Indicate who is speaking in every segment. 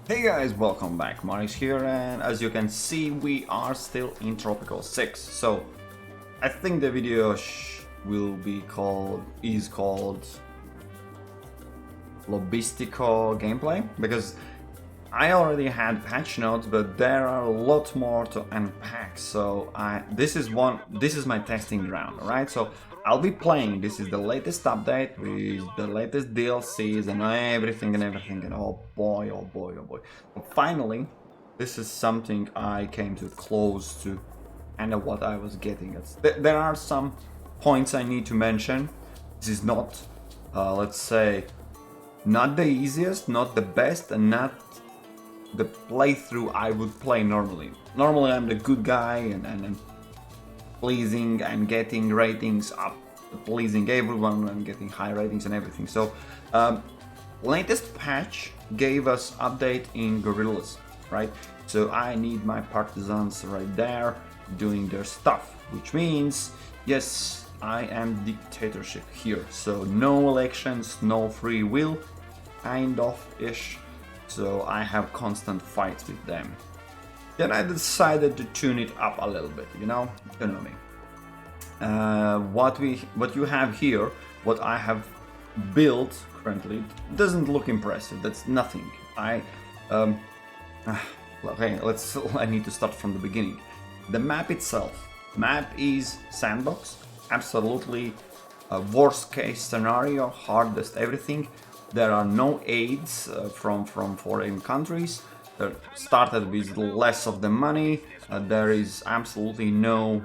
Speaker 1: Hey guys, welcome back. Maris here, and as you can see, we are still in Tropico 6. So I think the video will be called Lobbyistico gameplay, because I already had patch notes, but there are a lot more to unpack. So this is my testing ground, alright? So I'll be playing. This is the latest update with the latest DLCs and everything, and oh boy, oh boy, oh boy. But finally, this is something I came to close to kind of what I was getting at. There are some points I need to mention. This is not, let's say, not the easiest, not the best, and not the playthrough I would play normally. Normally I'm the good guy and pleasing and getting ratings up, pleasing everyone and getting high ratings and everything. So latest patch gave us update in guerrillas, right? So I need my partisans right there doing their stuff, which means yes, I am dictatorship here. So no elections, no free will, kind of ish. So I have constant fights with them. Then I decided to tune it up a little bit, you know me. What you have here, what I have built currently, doesn't look impressive. That's nothing. Okay, I need to start from the beginning. The map itself. Map is sandbox. Absolutely worst case scenario, hardest everything. There are no aids from foreign countries. They're started with less of the money. There is absolutely no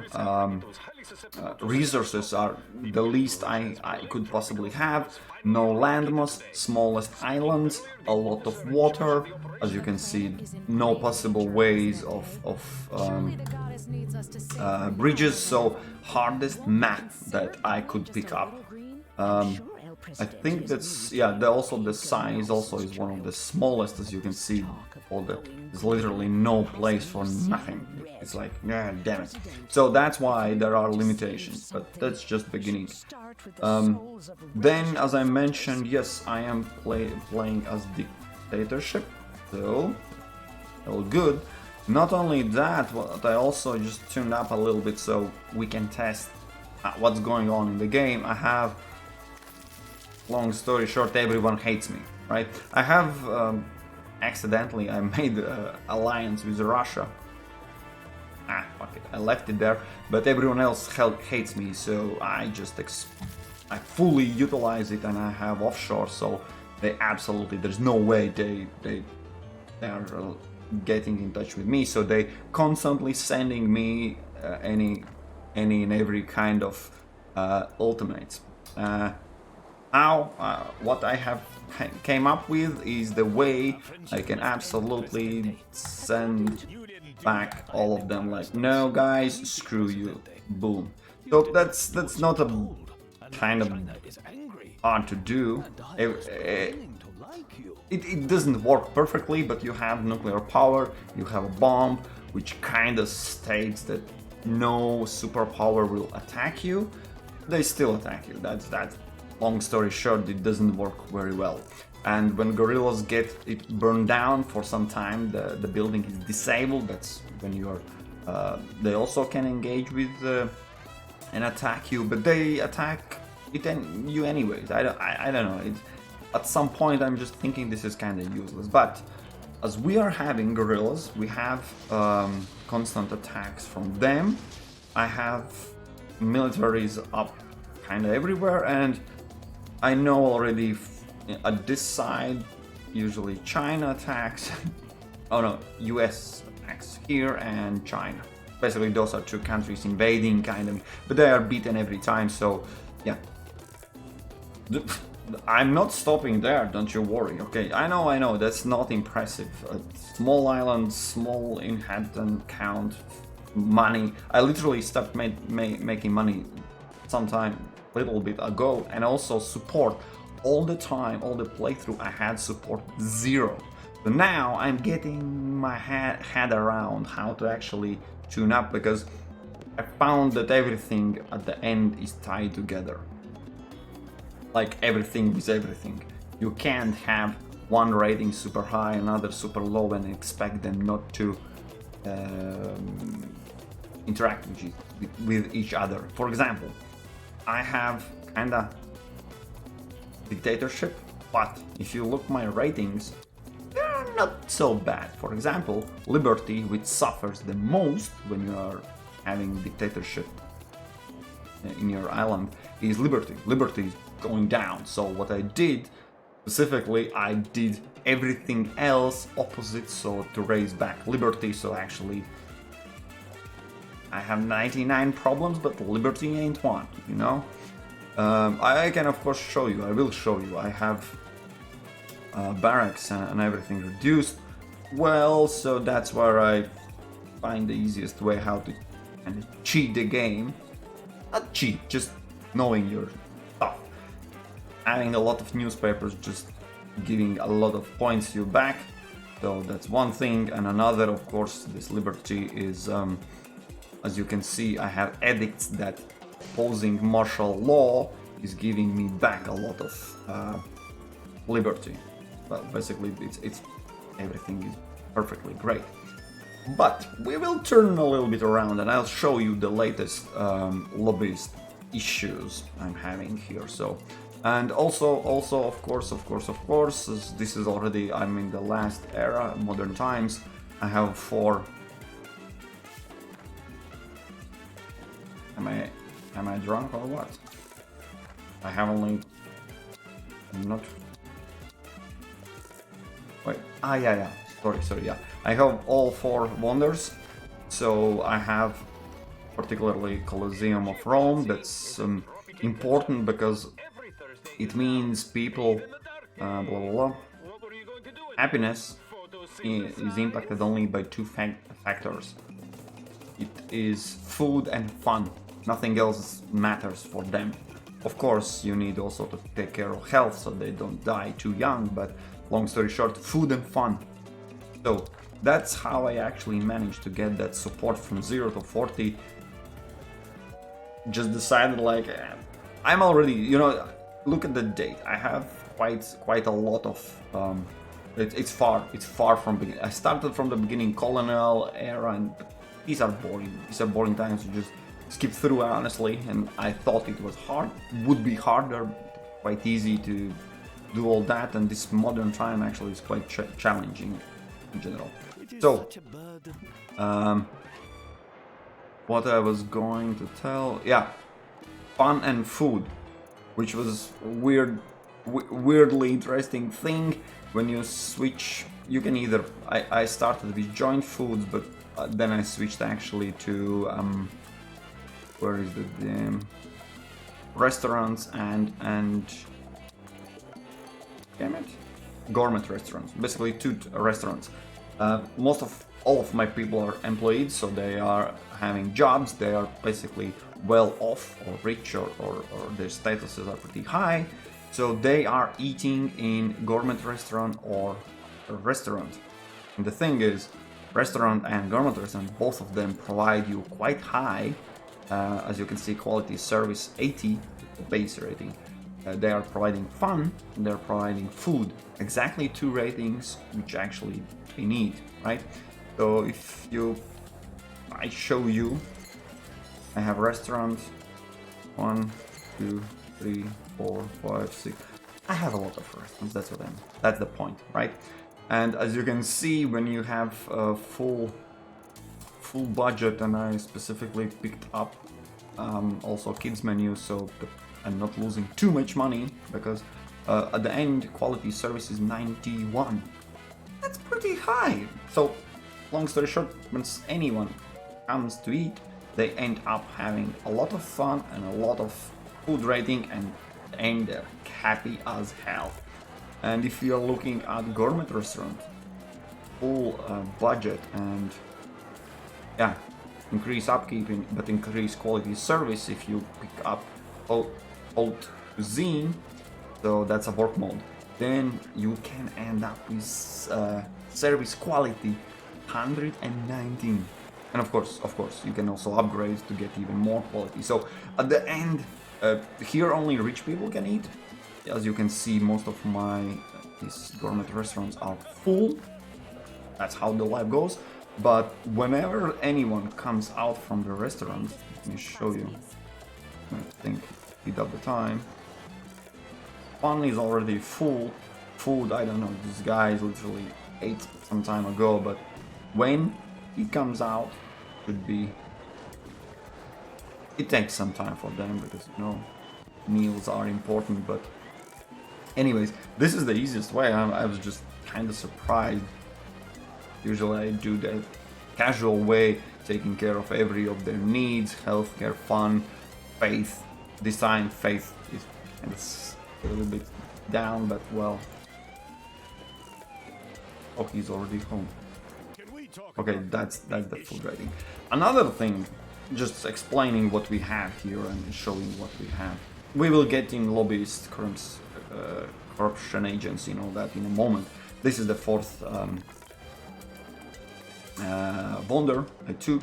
Speaker 1: resources are the least I could possibly have. No landmass, smallest islands, a lot of water. As you can see, no possible ways of bridges. So hardest map that I could pick up. I think that's, yeah, also the size also is one of the smallest, as you can see. There's literally no place for nothing. It's like, yeah, damn it. So that's why there are limitations, but that's just beginning. Then, as I mentioned, yes, I am playing as Dictatorship, so all good. Not only that, but I also just tuned up a little bit so we can test what's going on in the game. I have, long story short, everyone hates me, right? I have accidentally I made an alliance with Russia. Fuck it, I left it there, but everyone else hates me, so I just I fully utilize it, and I have offshore, so they absolutely, there's no way they are getting in touch with me, so they constantly sending me any and every kind of ultimates. What I have came up with is the way I can absolutely send back all of them, like, no guys, screw you, boom. So that's not a kind of hard to do. It doesn't work perfectly, but you have nuclear power, you have a bomb, which kind of states that no superpower will attack you. They still attack you. That's long story short, it doesn't work very well. And when guerrillas get it burned down for some time, the building is disabled. That's when you're they also can engage with and attack you, but they attack you anyways. I don't know. At some point I'm just thinking this is kind of useless, but as we are having guerrillas, we have constant attacks from them. I have militaries up kind of everywhere, and I know already at this side, usually China attacks. Oh no, US attacks here and China. Basically, those are two countries invading, kind of, but they are beaten every time. So, yeah. I'm not stopping there. Don't you worry. Okay, I know. That's not impressive. Small island, small inhabitant count, money. I literally stopped making money sometime little bit ago, and also support all the time, all the playthrough I had support 0. So now I'm getting my head around how to actually tune up, because I found that everything at the end is tied together. Like everything is everything. You can't have one rating super high, another super low, and expect them not to interact with each other. For example, I have kinda dictatorship, but if you look my ratings, they're not so bad. For example, liberty, which suffers the most when you are having dictatorship in your island, is liberty. Liberty is going down. So what I did specifically, I did everything else opposite, so to raise back liberty. So actually I have 99 problems, but liberty ain't one, you know. I can of course show you, I will show you, I have barracks and everything reduced. Well, so that's where I find the easiest way how to kind of cheat the game. Not cheat, just knowing your stuff. Having a lot of newspapers, just giving a lot of points you back. So that's one thing, and another, of course, this liberty is, as you can see, I have edicts that opposing martial law is giving me back a lot of liberty. Well, basically, it's everything is perfectly great. But we will turn a little bit around, and I'll show you the latest lobbyist issues I'm having here. So, and also, of course, as this is already, I'm in the last era, modern times. I have 4. Am I drunk or what? I have only. I'm not. Wait. Yeah. Sorry. Yeah. I have all 4 wonders. So I have particularly Colosseum of Rome. That's important because it means people. Blah blah blah. Happiness is impacted only by 2 factors. It is food and fun. Nothing else matters for them. Of course, you need also to take care of health so they don't die too young, but long story short, food and fun. So that's how I actually managed to get that support from 0 to 40. Just decided like, I'm already, look at the date. I have quite a lot of, it's far from beginning. I started from the beginning, Colonial Era, and these are boring times to just skip through, honestly, and I thought it was would be harder, quite easy to do all that, and this modern time actually is quite challenging in general. So, what I was going to tell, yeah, fun and food, which was weirdly interesting thing. When you switch, you can either, I started with joint foods, but then I switched actually to where is the restaurants and damn it, gourmet restaurants. Basically 2 restaurants. All of my people are employed, so they are having jobs. They are basically well off or rich, or their statuses are pretty high. So they are eating in gourmet restaurant or a restaurant. And the thing is, restaurant and gourmet restaurant, both of them provide you quite high, as you can see, quality service 80, the base rating. They are providing fun, and they're providing food. Exactly 2 ratings, which actually they need, right? So if I show you, I have restaurants, 1, 2, 3, 4, 5, 6. I have a lot of restaurants, that's the point, right? And as you can see, when you have a full budget, and I specifically picked up also kids menu, so I'm not losing too much money, because at the end quality service is 91. That's pretty high. So long story short, when anyone comes to eat, they end up having a lot of fun and a lot of food rating, and they're happy as hell. And if you're looking at gourmet restaurant, full budget, and yeah, increase upkeeping but increase quality service if you pick up Alt Cuisine, so that's a work mode, then you can end up with service quality 119. And of course you can also upgrade to get even more quality. So at the end, here only rich people can eat. As you can see, most of my these gourmet restaurants are full. That's how the life goes. But whenever anyone comes out from the restaurant, let me show you. I think speed up the time. Fun is already full. Food, I don't know, this guy literally ate some time ago, but when he comes out, could be. It takes some time for them because, you know, meals are important, but anyways, this is the easiest way. I was just kind of surprised. Usually I do the casual way, taking care of every of their needs, healthcare, fun, faith. This time faith is kind of a little bit down, but well. Oh, he's already home. Okay, that's the food rating. Another thing, just explaining what we have here and showing what we have. We will get in lobbyist, corruption agency and all that in a moment. This is the fourth wonder I took,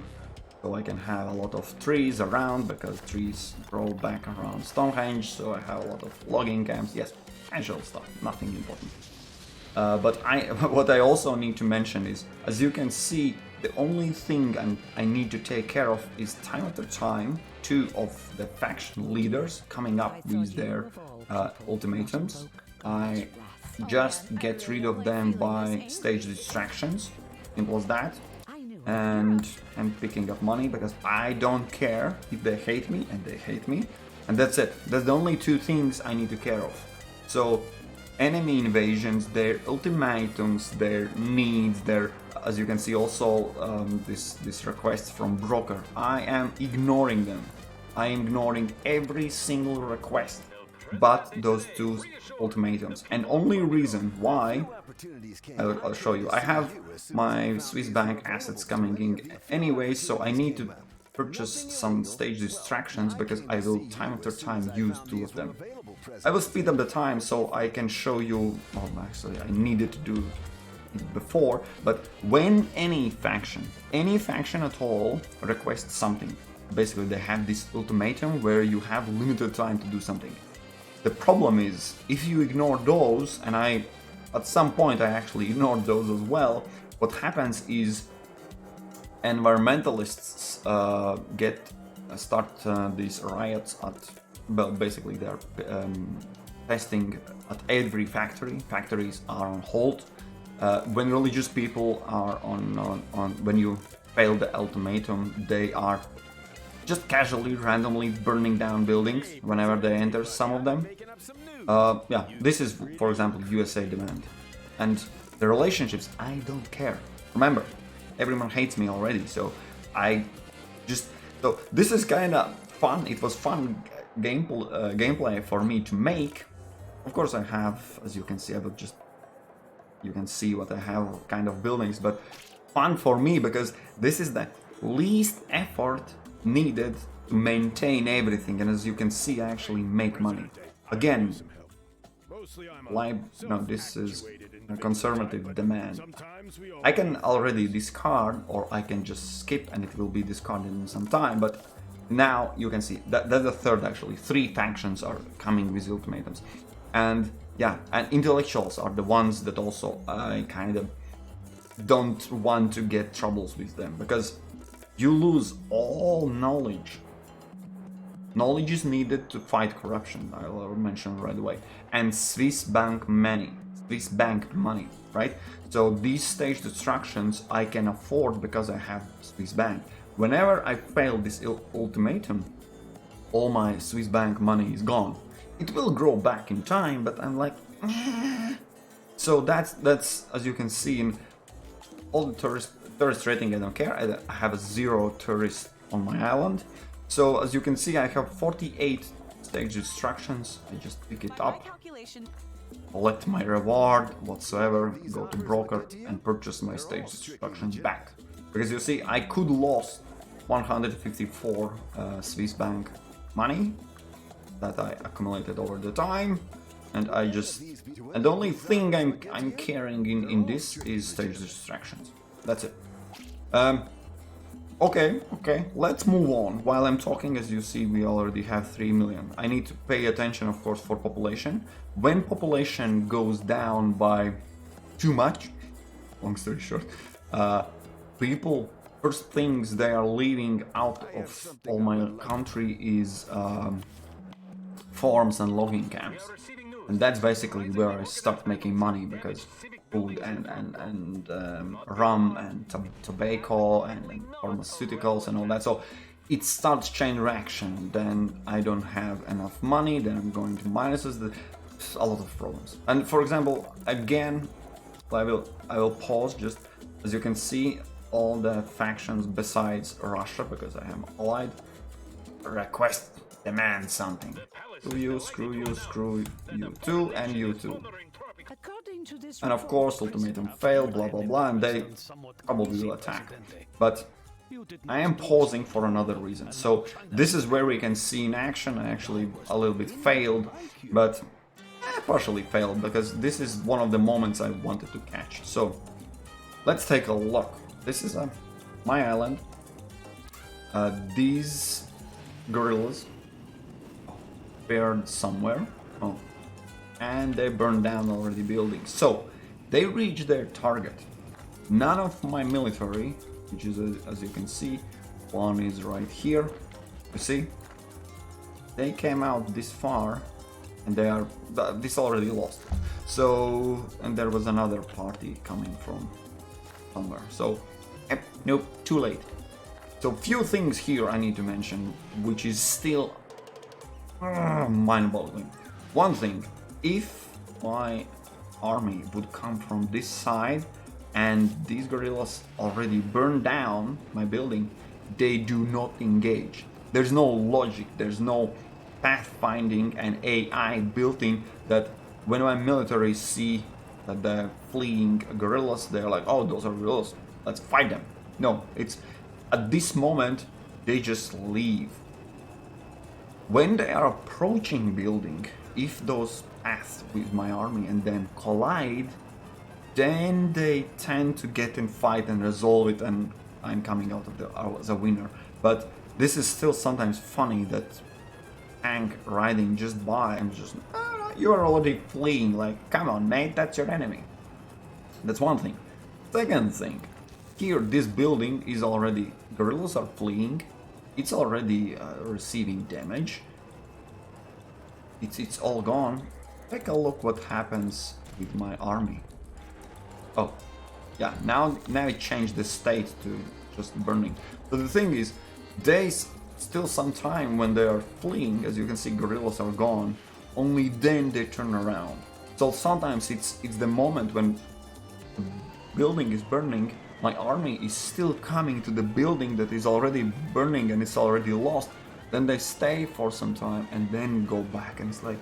Speaker 1: so I can have a lot of trees around, because trees grow back around Stonehenge, so I have a lot of logging camps. Yes, casual stuff, nothing important. But what I also need to mention is, as you can see, the only thing I need to take care of is time after time, two of the faction leaders coming up with their ultimatums. I just get rid of them by stage distractions, simple as that, and picking up money, because I don't care if they hate me, and they hate me, and that's it. That's the only two things I need to care of. So enemy invasions, their ultimatums, their needs, their, as you can see also, this request from broker, I am ignoring them. I am ignoring every single request but those two ultimatums. And only reason why, I'll show you. I have my Swiss bank assets coming in anyway, so I need to purchase some stage distractions, because I will time after time use two of them. I will speed up the time so I can show you. Well, actually I needed to do it before, but when any faction at all requests something, basically they have this ultimatum where you have limited time to do something. The problem is, if you ignore those, and at some point I actually ignored those as well, what happens is environmentalists start these riots at, well, basically they're testing at every factory. Factories are on hold. When religious people are on when you fail the ultimatum, they are just casually, randomly burning down buildings whenever they enter, some of them. Yeah, this is, for example, USA demand. And the relationships, I don't care. Remember, everyone hates me already, so so this is kind of fun. It was fun gameplay for me to make. Of course I have, as you can see, you can see what I have kind of buildings, but fun for me because this is the least effort needed to maintain everything, and as you can see, I actually make money. Again, this is a conservative demand. I can already discard, or I can just skip and it will be discarded in some time, but now you can see that's the third, actually. 3 factions are coming with ultimatums. And yeah, and intellectuals are the ones that also I kind of don't want to get troubles with them, because you lose all knowledge. Knowledge is needed to fight corruption, I'll mention right away. And Swiss bank money, right? So these stage distractions I can afford because I have Swiss bank. Whenever I fail this ultimatum, all my Swiss bank money is gone. It will grow back in time, but I'm like, so that's as you can see in all the tourist rating, I don't care. I have a 0 tourist on my island. So as you can see, I have 48 stage distractions. I just pick it up, collect my reward whatsoever, go to broker and purchase my stage distractions back. Because you see, I could lost 154 Swiss bank money that I accumulated over the time, and the only thing I'm carrying in this is stage distractions. That's it. Okay, let's move on. While I'm talking, as you see, we already have 3 million. I need to pay attention, of course, for population. When population goes down by too much, long story short, people, first things they are leaving out of all my country is farms and logging camps. And that's basically where I start making money, because food and rum and tobacco and pharmaceuticals and all that. So it starts chain reaction. Then I don't have enough money. Then I'm going to minuses. A lot of problems. And for example, again, I will pause. Just as you can see, all the factions besides Russia, because I am allied, request, demand something. Screw you too, and you too. And of course, ultimatum failed, blah blah blah, and they probably will attack. But I am pausing for another reason. So this is where we can see in action. I actually a little bit failed, but partially failed, because this is one of the moments I wanted to catch. So let's take a look. This is my island. These gorillas buried somewhere. Oh, and they burned down already buildings. So they reached their target. None of my military, which is as you can see, one is right here. You see, they came out this far, and they are this already lost. So, and there was another party coming from somewhere. So, nope, too late. So few things here I need to mention, which is still mind-boggling. One thing, if my army would come from this side and these guerrillas already burned down my building, they do not engage. There's no logic, there's no pathfinding and AI built in that when my military see that they're fleeing guerrillas, they're like, oh, those are guerrillas, let's fight them. No, it's at this moment they just leave. When they are approaching building, if those pass with my army and then collide, then they tend to get in fight and resolve it, and I'm coming out of as a winner. But this is still sometimes funny that tank riding just by and just you are already fleeing, like, come on mate, that's your enemy. That's one thing. Second thing, here this building is already, guerrillas are fleeing, it's already receiving damage, it's all gone. Take a look what happens with my army. Oh yeah, now it changed the state to just burning. But the thing is, there's still some time when they are fleeing. As you can see, guerrillas are gone, only then they turn around. So sometimes it's the moment when the building is burning, my army is still coming to the building that is already burning and it's already lost. Then they stay for some time and then go back, and it's like,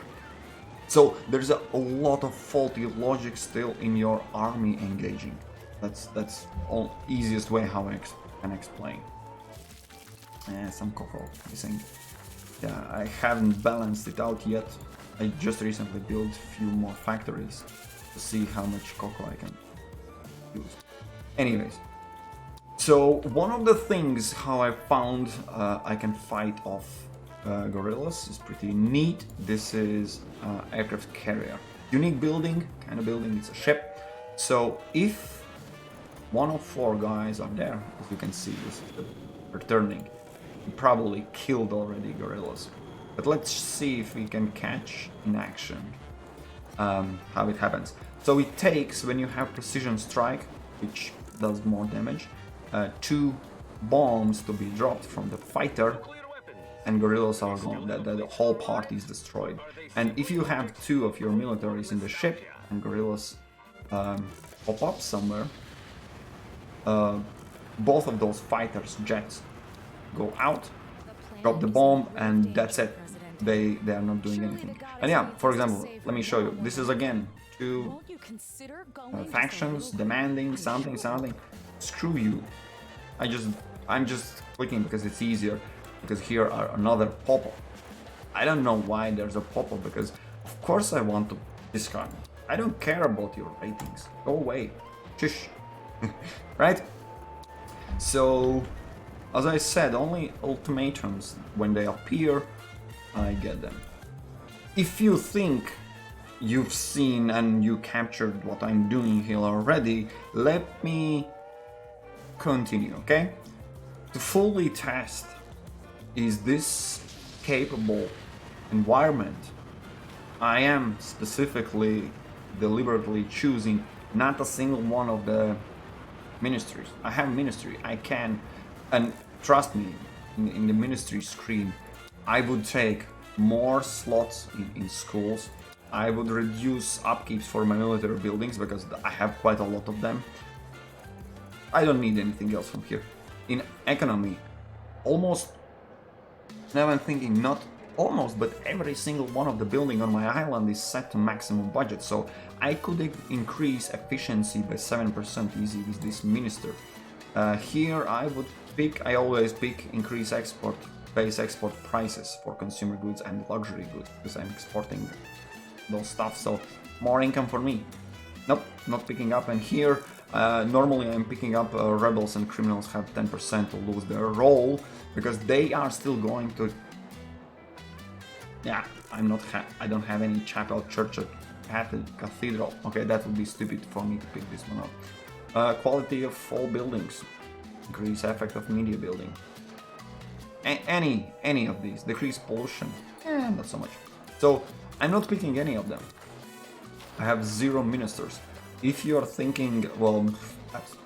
Speaker 1: so there's a lot of faulty logic still in your army engaging. That's all easiest way how I can explain. Some cocoa missing. Yeah, I haven't balanced it out yet. I just recently built a few more factories to see how much cocoa I can use. Anyways, so one of the things how I found I can fight off gorillas is pretty neat. This is aircraft carrier. Unique building, kind of building, it's a ship. So if one of 4 guys are there, as you can see, this is returning, he probably killed already gorillas. But let's see if we can catch in action how it happens. So it takes, when you have precision strike, which does more damage, 2 bombs to be dropped from the fighter, and gorillas are gone. The whole party is destroyed. And if you have 2 of your militaries in the ship and gorillas pop up somewhere, both of those fighters' jets go out, drop the bomb, and that's it. They are not doing anything. And yeah, for example, let me show you. This is again 2 factions demanding something. Screw you. I'm just clicking because it's easier, because here are another pop-up. I don't know why there's a pop-up, because of course I want to discard. I don't care about your ratings. Go away. Shush. Right? So As I said, only ultimatums, when they appear, I get them. If you think you've seen and you captured what I'm doing here already, let me continue, okay? To fully test, is this capable environment? I am specifically, deliberately choosing not a single one of the ministries. I have ministry, I can, and trust me, in the ministry screen, I would take more slots in schools. I would reduce upkeeps for my military buildings because I have quite a lot of them. I don't need anything else from here. In economy, almost, now I'm thinking, not almost, but every single one of the building on my island is set to maximum budget, so I could increase efficiency by 7% easy with this minister. Here I always pick increase export, base export prices for consumer goods and luxury goods, because I'm exporting those stuff, so more income for me. Nope, not picking up. And here, normally I'm picking up rebels and criminals have 10% to lose their role, because they are still going to... Yeah, I don't have any chapel, church, or cathedral. Okay, that would be stupid for me to pick this one up. Quality of all buildings, increase effect of media building. Any of these, decrease pollution, not so much. So I'm not picking any of them. I have 0 ministers. If you're thinking, well, that's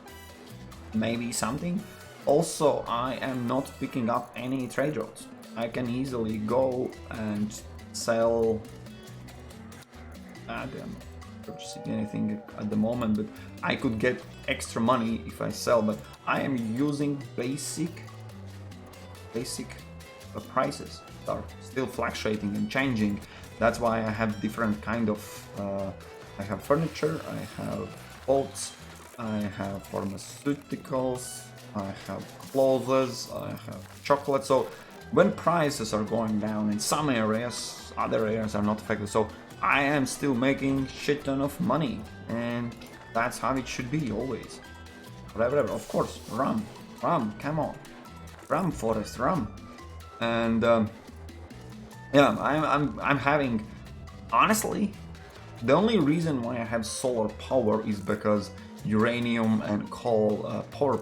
Speaker 1: maybe something. Also, I am not picking up any trade routes. I can easily go and sell. I'm not purchasing anything at the moment, but I could get extra money if I sell. But I am using basic prices that are still fluctuating and changing. That's why I have different kind of. I have furniture, I have boats, I have pharmaceuticals, I have clothes, I have chocolate. So when prices are going down in some areas, other areas are not affected. So I am still making shit ton of money, and that's how it should be always. Whatever, of course, rum, come on, rum, Forest, rum, and yeah, I'm having, honestly, the only reason why I have solar power is because uranium and coal power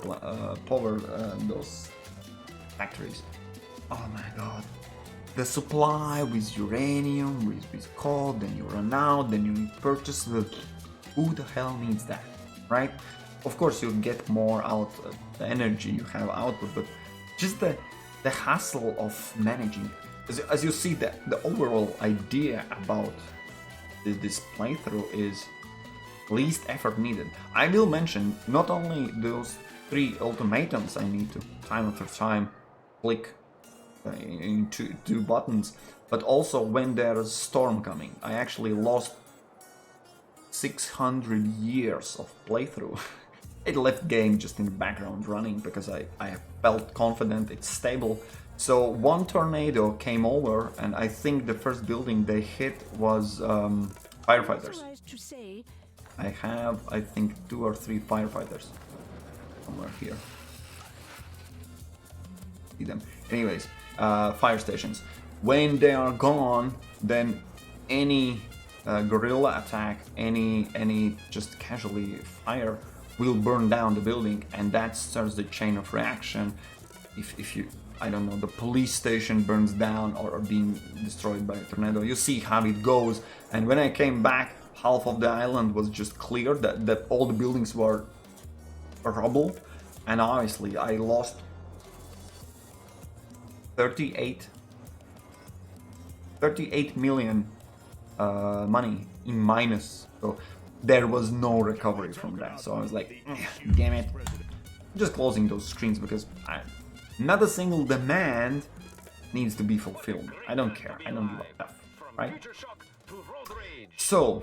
Speaker 1: those factories. Oh my god. The supply with uranium, with coal, then you run out, then you need to purchase the... Who the hell needs that, right? Of course you'll get more out of the energy you have output, but just the hassle of managing. As you see, the overall idea about this playthrough is least effort needed. I will mention not only those 3 ultimatums I need to time after time click into 2 buttons, but also when there's a storm coming. I actually lost 600 years of playthrough. It left game just in the background running because I felt confident it's stable. So one tornado came over, and I think the first building they hit was firefighters. I have, I think, 2 or 3 firefighters somewhere here. See them. Anyways, fire stations. When they are gone, then any guerrilla attack, any just casually fire will burn down the building, and that starts the chain of reaction. If you, I don't know, the police station burns down or being destroyed by a tornado, you see how it goes. And when I came back, half of the island was just cleared, that all the buildings were rubble, and obviously I lost 38 million money in minus. So there was no recovery from that. So I was like, damn it. Just closing those screens because not a single demand needs to be fulfilled. I don't care. I don't give a fuck, right? So,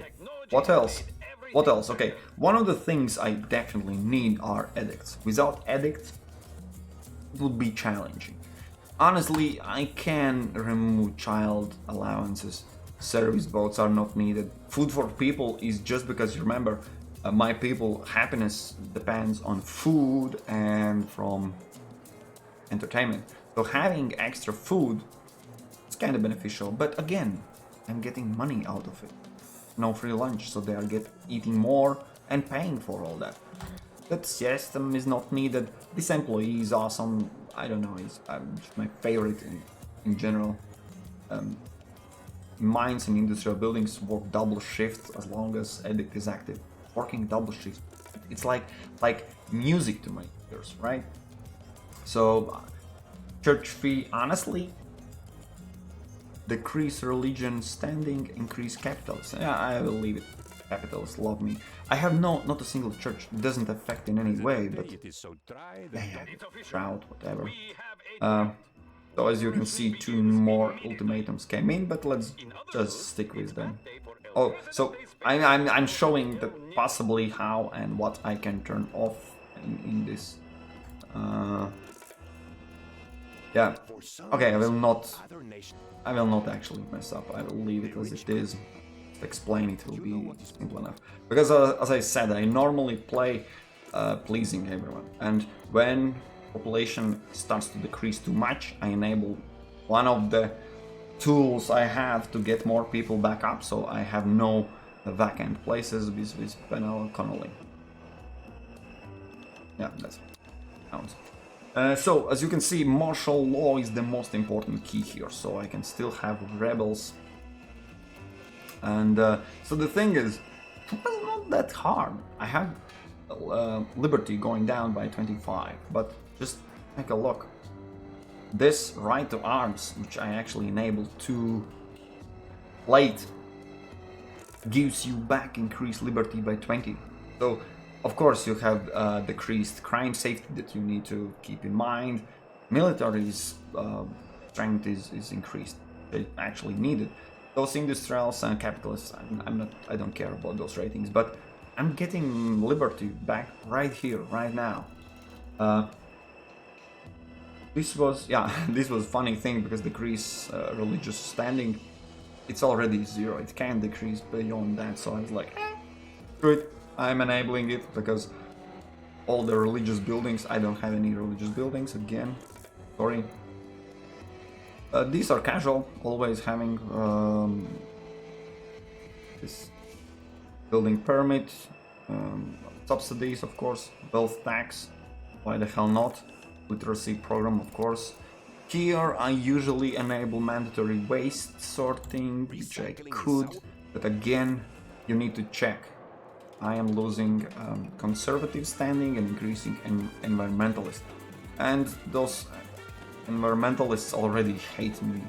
Speaker 1: what else? What else? Okay, one of the things I definitely need are edicts. Without edicts, it would be challenging. Honestly, I can remove child allowances. Service boats are not needed. Food for people is just because, you remember, my people happiness depends on food and from entertainment. So having extra food is kind of beneficial, but again, I'm getting money out of it. No free lunch, so they are eating more and paying for all that. That system is not needed. This employee is awesome. I don't know, he's my favorite in general. Mines and industrial buildings work double shifts as long as edict is active. Working double shifts, it's like music to my ears, right? So church fee, honestly, decrease religion standing, increase capitals. Yeah, I will leave it. Capitals love me. I have not a single church. It doesn't affect in any way, but yeah, drought, whatever. So as you can see, 2 more ultimatums came in, but let's just stick with them. Oh, so I'm showing the possibly how and what I can turn off in this. Yeah. Okay, I will not actually mess up. I will leave it as it is. To explain it will be simple enough. Because as I said, I normally play pleasing everyone, and when population starts to decrease too much, I enable one of the tools I have to get more people back up, so I have no vacant places with Penal Connolly. Yeah, that's counts. So, as you can see, martial law is the most important key here, so I can still have rebels. And so the thing is, it's not that hard. I have liberty going down by 25, but just take a look. This right to arms, which I actually enabled too late, gives you back increased liberty by 20. So, of course, you have decreased crime safety that you need to keep in mind. Military's strength is increased. They actually need it. Those industrials and capitalists, I don't care about those ratings, but I'm getting liberty back right here, right now. This was funny thing because decrease religious standing, it's already 0. It can't decrease beyond that, so I was like, screw it. I'm enabling it because all the religious buildings, I don't have any religious buildings again, sorry. These are casual, always having this building permit, subsidies, of course, wealth tax, why the hell not, literacy program, of course. Here I usually enable mandatory waste sorting, which I could, but again, you need to check. I am losing conservative standing and increasing environmentalist, and those environmentalists already hate me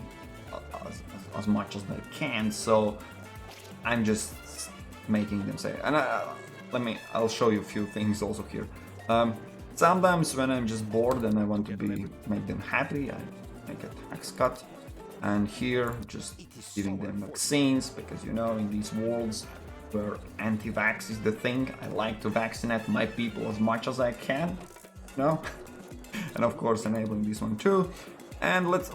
Speaker 1: as much as they can, so I'm just making them say. And I'll show you a few things also here. Sometimes when I'm just bored and I want to make them happy, I make a tax cut, and here just giving them vaccines, because in these worlds where anti-vax is the thing, I like to vaccinate my people as much as I can, and of course enabling this one too. And let's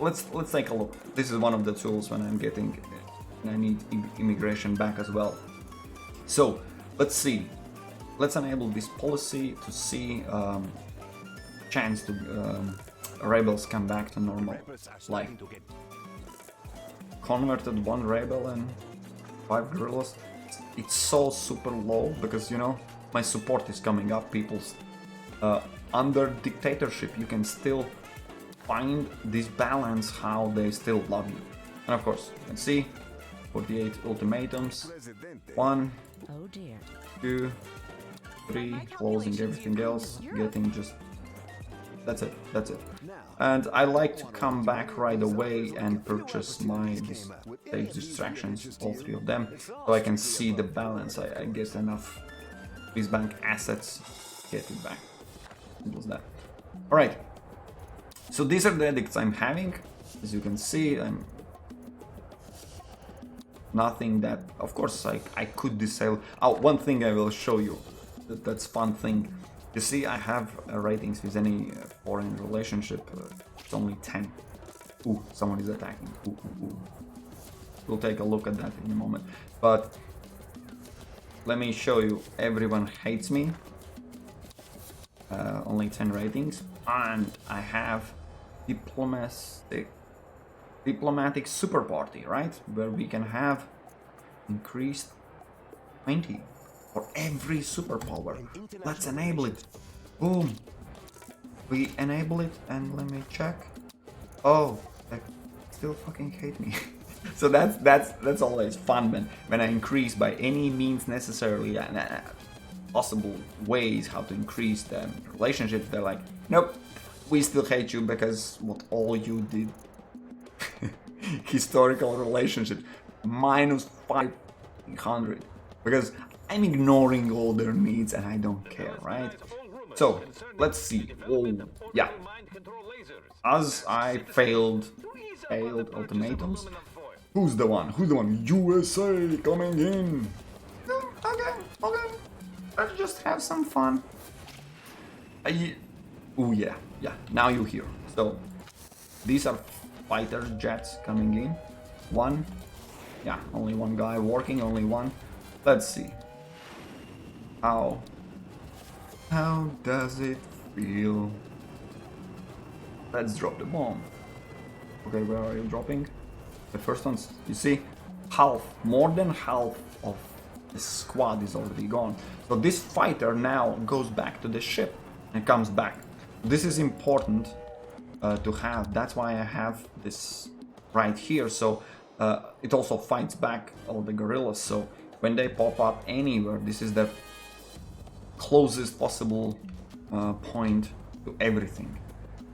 Speaker 1: take a look. This is one of the tools when I need immigration back as well. So let's see. Let's enable this policy to see chance to rebels come back to normal life. Converted 1 rebel and 5 guerrillas. It's so super low because my support is coming up. People's under dictatorship, you can still find this balance how they still love you. And of course, you can see 48 ultimatums. 1, 2, 3, closing everything else, getting just that's it. And I like to come back right away and purchase my stage distractions, all 3 of them, so I can see the balance. I get enough Swiss bank assets, get it back. It was that. Alright, so these are the edicts I'm having. As you can see, I'm nothing that, of course, I could disable. Oh, one thing I will show you, that's fun thing. You see, I have ratings with any foreign relationship, it's only 10. Ooh, someone is attacking. Ooh. We'll take a look at that in a moment. But let me show you, everyone hates me. Only 10 ratings, and I have diplomatic super party, right? Where we can have increased 20 for every superpower. Let's enable it. Boom. We enable it and let me check. Oh, they still fucking hate me. So that's always fun when I increase by any means necessarily and possible ways how to increase the relationships. They're like, nope, we still hate you because what all you did. Historical relationships minus 500 because I'm ignoring all their needs and I don't care, right? So let's see. Oh yeah, as I failed ultimatums. Who's the one? USA coming in. Okay. Let's just have some fun. Oh yeah. Now you're here. So these are fighter jets coming in. One. Yeah, only one guy working, only one. Let's see. How does it feel? Let's drop the bomb. Okay, where are you dropping? The first ones, you see, more than half of the squad is already gone. So this fighter now goes back to the ship and comes back. This is important to have. That's why I have this right here. So it also fights back all the guerrillas. So when they pop up anywhere, this is the closest possible point to everything,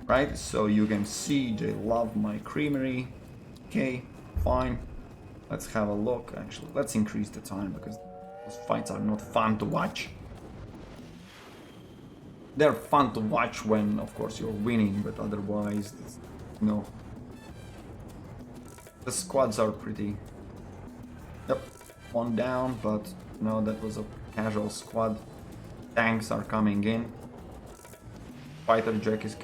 Speaker 1: right? So you can see they love my creamery. Okay, fine. Let's have a look. Actually, let's increase the time because those fights are not fun to watch. They're fun to watch when, of course, you're winning, but otherwise, no. The squads are pretty. Yep, one down, but no, that was a casual squad. Tanks are coming in. Fighter jet is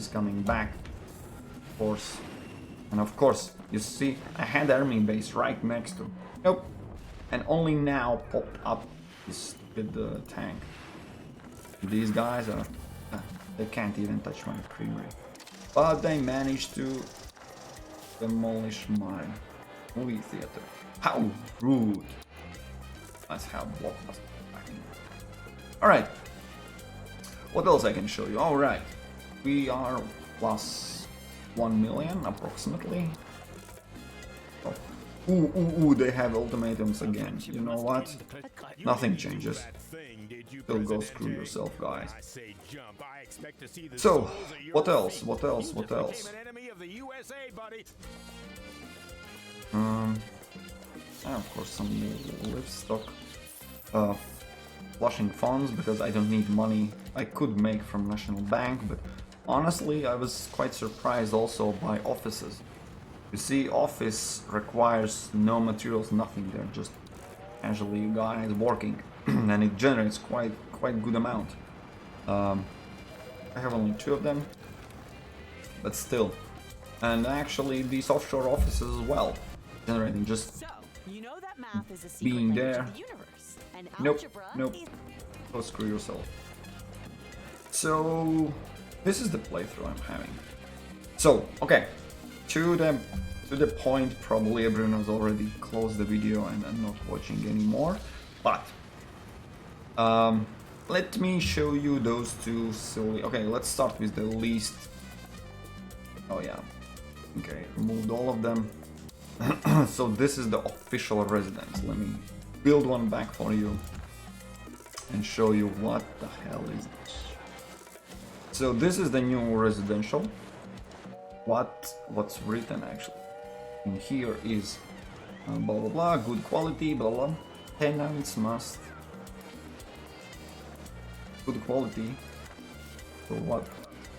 Speaker 1: coming back, of course. And of course, you see, I had army base right next to. Nope. And only now popped up this stupid tank. These guys are. They can't even touch my creamery. But they managed to demolish my movie theater. How rude! Let's have blockbuster back in. Alright. What else I can show you? Alright. We are plus 1 million approximately. Oh. Ooh, they have ultimatums again. You know what? Nothing changes. Still go screw yourself, guys. So, what else? Of course, some livestock. Flushing funds because I don't need money I could make from National Bank, but honestly I was quite surprised also by offices. You see, office requires no materials, nothing. They're just casually guys working and it generates quite good amount. I have only 2 of them, but still. And actually these offshore offices as well, generating just
Speaker 2: so, you know that math is a secret
Speaker 1: being there.
Speaker 2: The universe, and
Speaker 1: Nope. Go screw yourself. So this is the playthrough I'm having. So okay, to the point, probably everyone has already closed the video and I'm not watching anymore. But let me show you those 2 silly. Okay, let's start with the least. Oh yeah. Okay, removed all of them. So this is the official residence. Let me build one back for you and show you what the hell is this. So this is the new residential. What's written actually in here is blah blah blah, good quality, blah blah. Tenants must good quality. So what?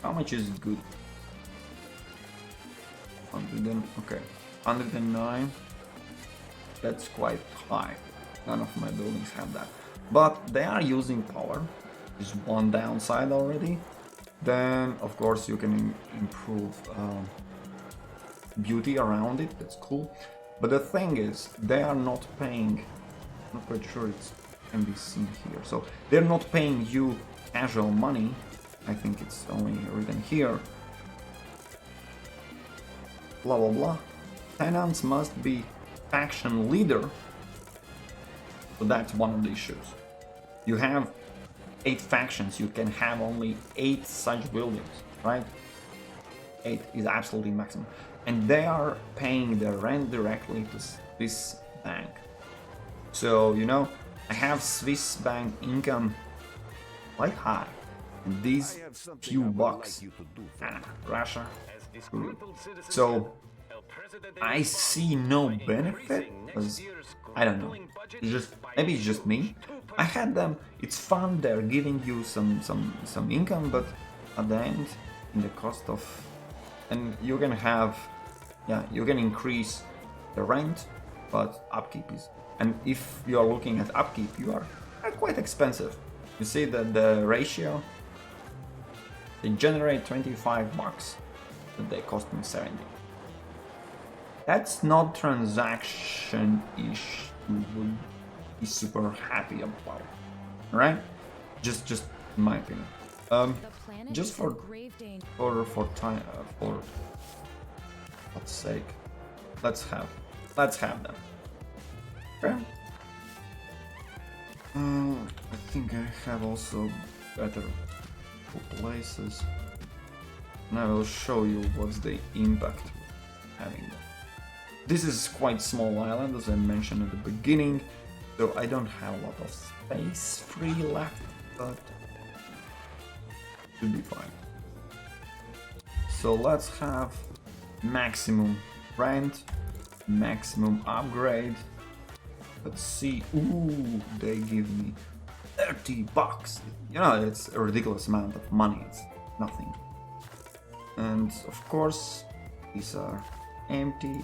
Speaker 1: How much is it good? 100 okay, 109. That's quite high. None of my buildings have that. But they are using power. There's one downside already. Then, of course, you can improve beauty around it. That's cool. But the thing is, they are not paying. I'm not quite sure it can be seen here. So they're not paying you casual money. I think it's only written here. blah blah blah. Tenants must be faction leader. So that's one of the issues. You have 8 factions, you can have only 8 such buildings, right? 8 is absolutely maximum. And they are paying their rent directly to Swiss bank. So, you know, I have Swiss bank income quite high. And these few bucks, Russia, so I see no benefit, because I don't know. Maybe it's just me. I had them. It's fun. They're giving you some income, but at the end, in the cost of, and you can have, yeah, you can increase the rent, but upkeep is. And if you are looking at upkeep, you are quite expensive. You see that the ratio. They generate 25 bucks, but they cost me 70. That's not transaction-ish you would be super happy about, right? Just in my opinion. Just for time, for God's sake, let's have them. Okay. I think I have also better places, and I will show you what's the impact having them. This is quite small island, as I mentioned at the beginning, so I don't have a lot of space free left, but should be fine. So let's have maximum rent, maximum upgrade. Let's see. Ooh, they give me 30 bucks. You know, it's a ridiculous amount of money. It's nothing. And of course, these are empty.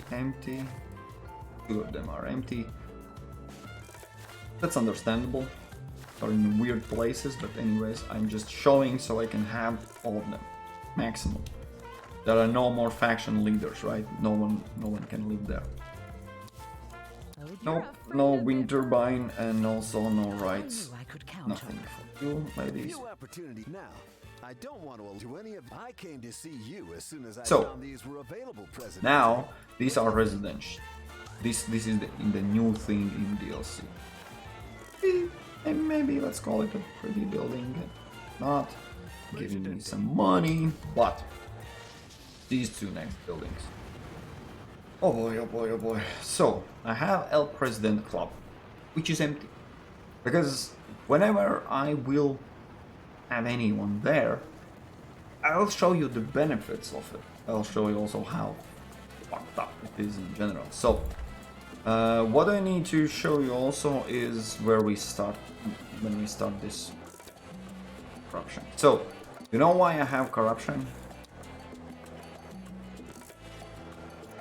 Speaker 1: Two of them are empty. That's understandable. They're in weird places, but anyways, I'm just showing so I can have all of them. Maximum. There are no more faction leaders, right? No one can live there. Nope, no wind turbine, and also no rights. Nothing for you, ladies. So now these are residential. This is in the new thing in DLC. And maybe let's call it a pretty building. Not giving me some money, but these two next buildings. Oh boy, oh boy, oh boy. So, I have El President Club, which is empty. Because whenever I will have anyone there, I'll show you the benefits of it. I'll show you also how fucked up it is in general. So, what I need to show you also is where we start, when we start this corruption. So, you know why I have corruption?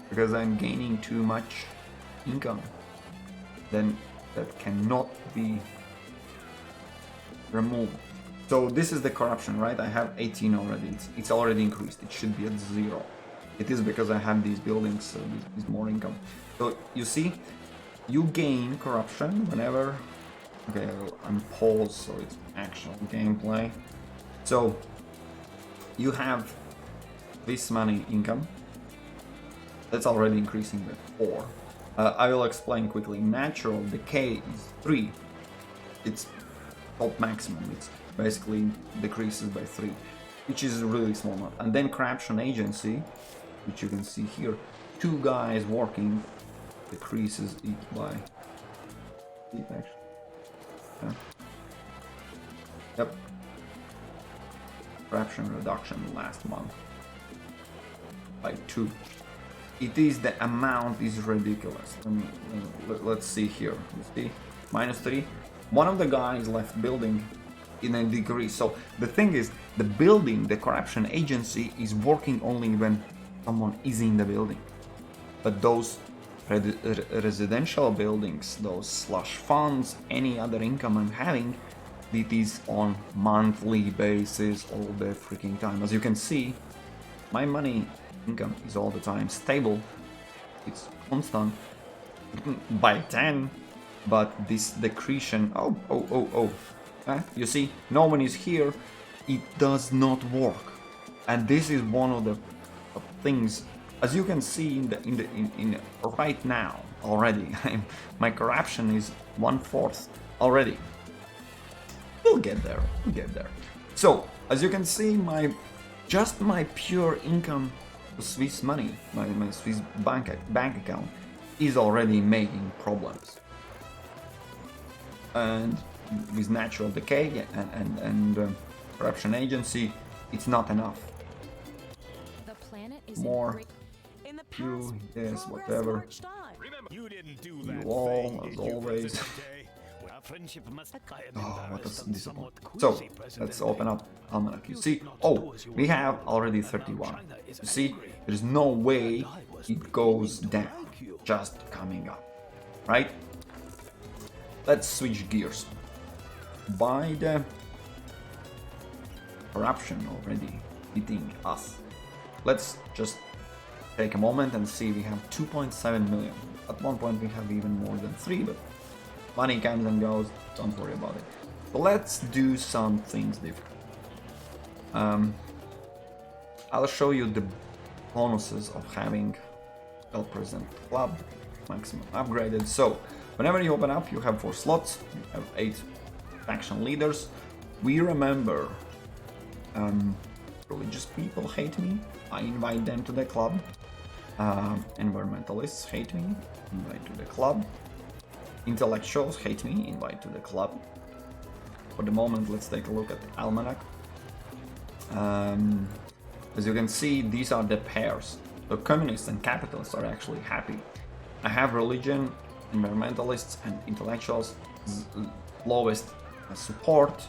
Speaker 1: Because I'm gaining too much income, then that cannot be removed. So this is the corruption, right? I have 18 already. It's already increased. It should be at 0. It is because I have these buildings, so this is more income. So you see, you gain corruption whenever. Okay, I'm paused, so it's actual gameplay. So you have this money income. That's already increasing by 4. I will explain quickly. Natural decay is 3. It's top maximum. It's basically decreases by 3, which is a really small amount. And then corruption agency, which you can see here, 2 guys working, decreases it by 8 actually. Yeah. Yep. Corruption reduction last month by 2. It is the amount is ridiculous. Let's see here. You see, -3. One of the guys left building in a degree. So the thing is, the building, the corruption agency is working only when someone is in the building. But those residential buildings, those slush funds, any other income I'm having, it is on monthly basis all the freaking time. As you can see, my money income is all the time stable. It's constant by 10, but this decretion, you see, no one is here. It does not work, and this is one of the things As you can see in right now already, my corruption is 1/4 already. We'll get there. We'll get there. So as you can see, my pure income, Swiss money, my Swiss bank account, is already making problems. And with natural decay and corruption agency, it's not enough.
Speaker 3: The planet is
Speaker 1: More.
Speaker 2: In the
Speaker 1: You,
Speaker 2: past,
Speaker 1: yes,
Speaker 2: progress
Speaker 1: whatever.
Speaker 2: marched on.
Speaker 4: You didn't do
Speaker 1: You
Speaker 4: that
Speaker 1: all,
Speaker 4: thing,
Speaker 1: as
Speaker 4: did you,
Speaker 1: always.
Speaker 4: Presidente? Our friendship must I am
Speaker 1: Oh, what
Speaker 4: embarrassed
Speaker 1: a
Speaker 4: and
Speaker 1: disappointment.
Speaker 4: somewhat
Speaker 1: So,
Speaker 4: queasy,
Speaker 1: let's
Speaker 4: Presidente.
Speaker 1: open up Almanac. You
Speaker 4: You
Speaker 1: see,
Speaker 4: did not
Speaker 1: oh,
Speaker 4: do as you
Speaker 1: we
Speaker 4: were
Speaker 1: have
Speaker 4: told,
Speaker 1: already
Speaker 4: and now
Speaker 1: 31.
Speaker 4: China is
Speaker 1: You see,
Speaker 4: angry.
Speaker 1: there's no way
Speaker 4: And I was
Speaker 1: it goes
Speaker 4: beginning to
Speaker 1: down,
Speaker 4: like you.
Speaker 1: just coming up, right? Let's switch gears. By the corruption already hitting us, let's just take a moment and see. We have 2.7 million. At one point we have even more than 3, but money comes and goes, don't worry about it. But let's do some things different. I'll show you the bonuses of having well-present club, maximum upgraded. So whenever you open up, you have 4 slots, you have 8 faction leaders. We remember religious people hate me, I invite them to the club. Environmentalists hate me, invite to the club. Intellectuals hate me, invite to the club. For the moment, let's take a look at the Almanac. As you can see, these are the pairs. The communists and capitalists are actually happy. I have religion, environmentalists, and intellectuals lowest support,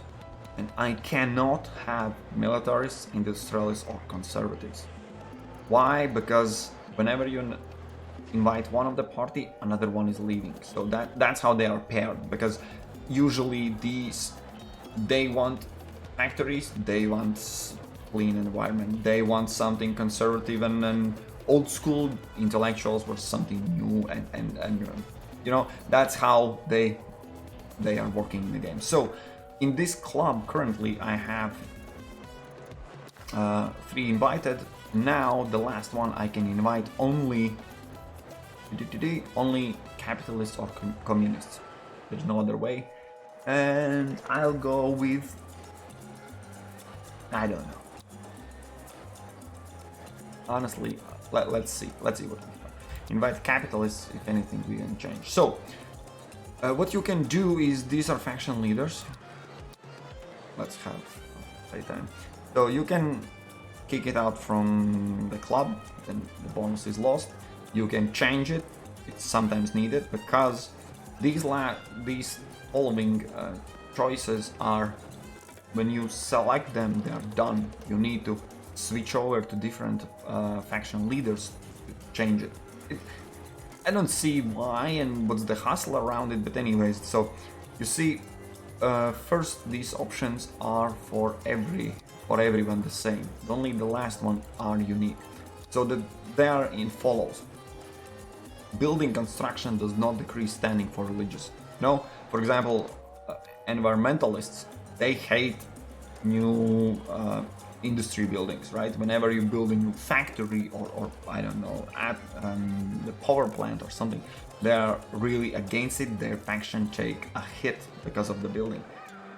Speaker 1: and I cannot have militarists, industrialists, or conservatives. Why? Because whenever you invite one of the party, another one is leaving. So that's how they are paired. Because usually they want factories, they want clean environment, they want something conservative and old school. Intellectuals were something new and you know, that's how they are working in the game. So in this club currently I have 3 invited. Now the last one I can invite only capitalists or communists. There's no other way. And I'll go with, I don't know. Honestly, let's see what we have. Invite capitalists, if anything we can change. So what you can do is, these are faction leaders. Let's have playtime. So you can kick it out from the club, then the bonus is lost. You can change it, it's sometimes needed, because these following choices are, when you select them, they are done. You need to switch over to different faction leaders to change it. I don't see why and what's the hustle around it, but anyways, so you see, first these options are for everyone the same. Only the last one are unique. So they are in follows. Building construction does not decrease standing for religious. No, for example, environmentalists, they hate new industry buildings, right? Whenever you build a new factory or I don't know, at the power plant or something, they are really against it. Their faction take a hit because of the building.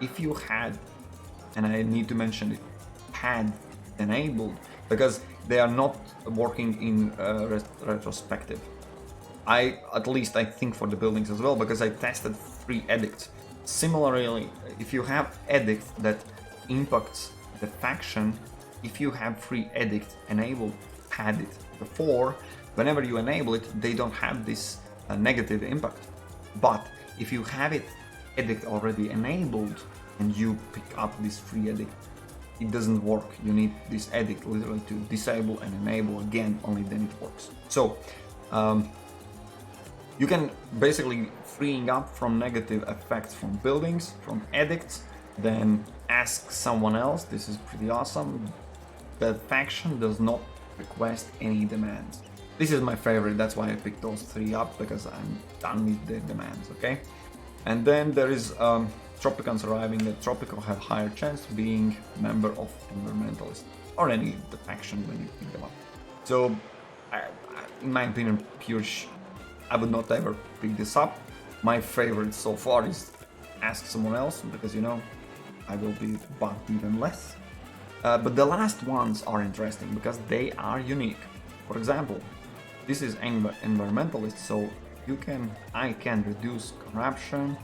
Speaker 1: If you had, and I need to mention it, had enabled, because they are not working in retrospective. At least I think for the buildings as well, because I tested 3 edicts. Similarly, if you have edict that impacts the faction, if you have 3 edicts enabled, had it before, whenever you enable it, they don't have this negative impact. But if you have it edict already enabled and you pick up this 3 edict, it doesn't work. You need this edict literally to disable and enable again, only then it works. So you can basically freeing up from negative effects from buildings, from edicts, then ask someone else. This is pretty awesome. The faction does not request any demands. This is my favorite, that's why I picked those 3 up, because I'm done with the demands, okay? And then there is Tropicans arriving. That Tropico have higher chance of being member of environmentalist or any the faction when you pick them up. So in my opinion, pure I would not ever pick this up. My favorite so far is ask someone else, because, you know, I will be bugged even less. But the last ones are interesting because they are unique. For example, this is environmentalist, so I can reduce corruption,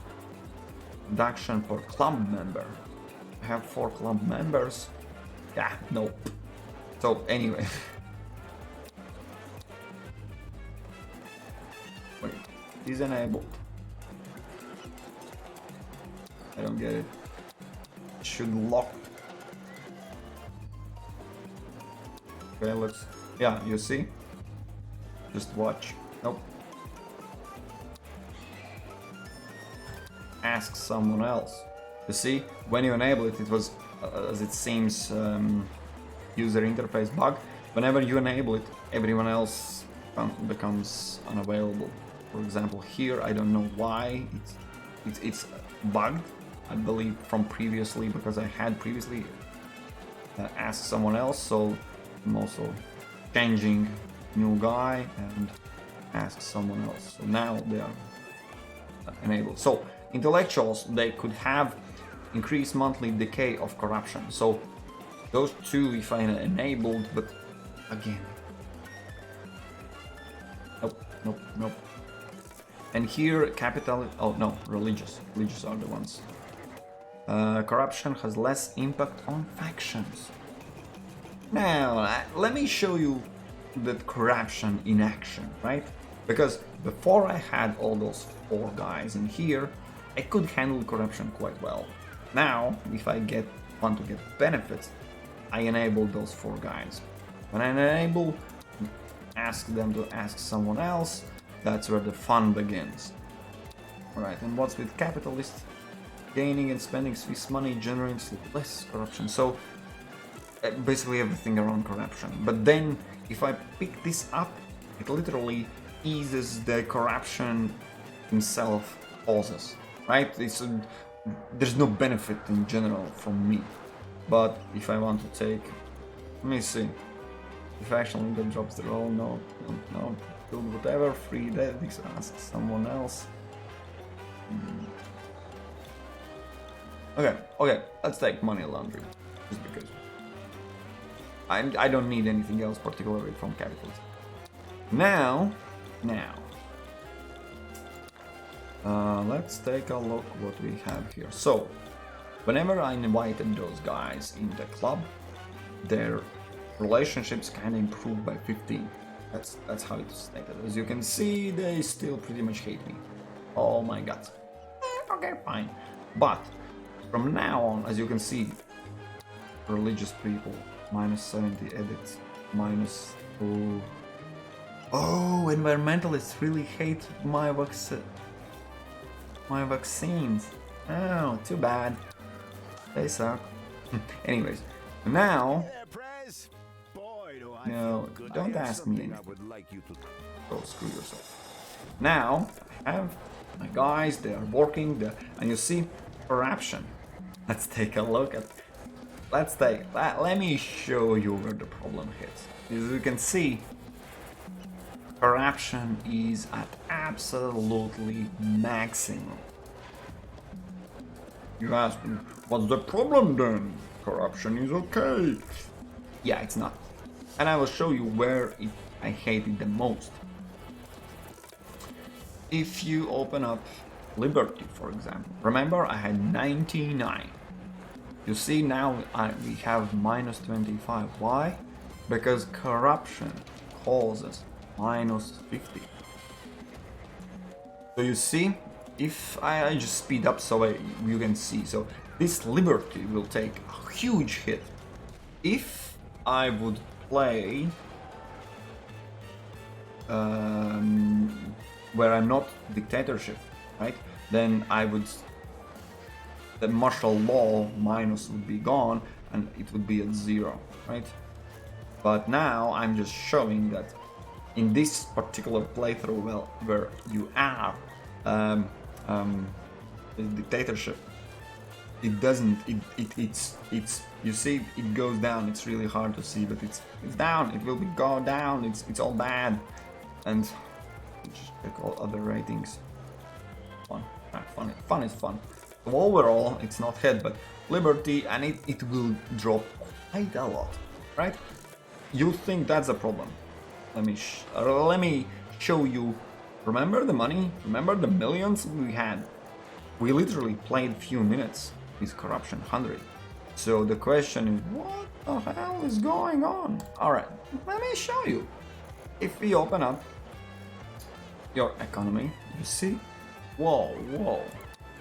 Speaker 1: reduction per club member. I have 4 club members. Yeah, nope. So anyway. Wait, is enabled. I don't get it. It should lock. Okay, let's. Yeah, you see? Just watch. Nope. Ask someone else. You see, when you enable it, it was, as it seems, user interface bug. Whenever you enable it, everyone else becomes unavailable. For example, here I don't know why it's bugged. I believe from previously, because I had previously asked someone else. So I'm also changing new guy and ask someone else. So now they are enabled. So intellectuals, they could have increased monthly decay of corruption. So those two, if I enabled, but again, nope. And here, capital. Oh no, religious are the ones. Corruption has less impact on factions. Now, let me show you that corruption in action, right? Because before I had all those 4 guys in here, I could handle corruption quite well. Now, if I want to get benefits, I enable those 4 guys. When I enable, ask them to ask someone else, that's where the fun begins. Alright, and what's with capitalists? Gaining and spending Swiss money generates less corruption. So basically everything around corruption. But then if I pick this up, it literally eases the corruption himself causes, right? There's no benefit in general from me. But if I want to take, let me see, if action leader drops the roll, no, do whatever, free that, this ask someone else. Okay, let's take money laundering, just because I don't need anything else particularly from capitalism. Now, let's take a look what we have here. So, whenever I invited those guys in the club, their relationships kind of improved by 15. That's how it's stated. As you can see, they still pretty much hate me. Oh my god. Okay, fine. But from now on, as you can see, religious people, minus 70 edits, minus 2. Oh, environmentalists really hate my vaccines. Oh, too bad. They suck. Anyways, now. No, don't ask me anything. Go screw yourself. Now, I have my guys, they are working, and you see, corruption. Let's take a look at. Let me show you where the problem hits. As you can see, corruption is at absolutely maximum. You ask me, what's the problem then? Corruption is okay. Yeah, it's not. And I will show you where I hate it the most. If you open up Liberty, for example. Remember, I had 99. You see now we have minus 25. Why? Because corruption causes minus 50. So you see, if I just speed up so you can see. So this Liberty will take a huge hit. If I would play where I'm not dictatorship, right? Then the martial law minus would be gone and it would be at 0, right? But now I'm just showing that in this particular playthrough, where you are dictatorship, it doesn't. It's. You see, it goes down. It's really hard to see, but it's down. It will be go down. It's all bad, and just check all other ratings. Fun, fun is fun. So overall, it's not head, but liberty, and it will drop quite a lot, right? You think that's a problem? Let me show you. Remember the money? Remember the millions we had? We literally played few minutes with corruption 100. So the question is, what the hell is going on? Alright, let me show you. If we open up your economy, you see? Whoa,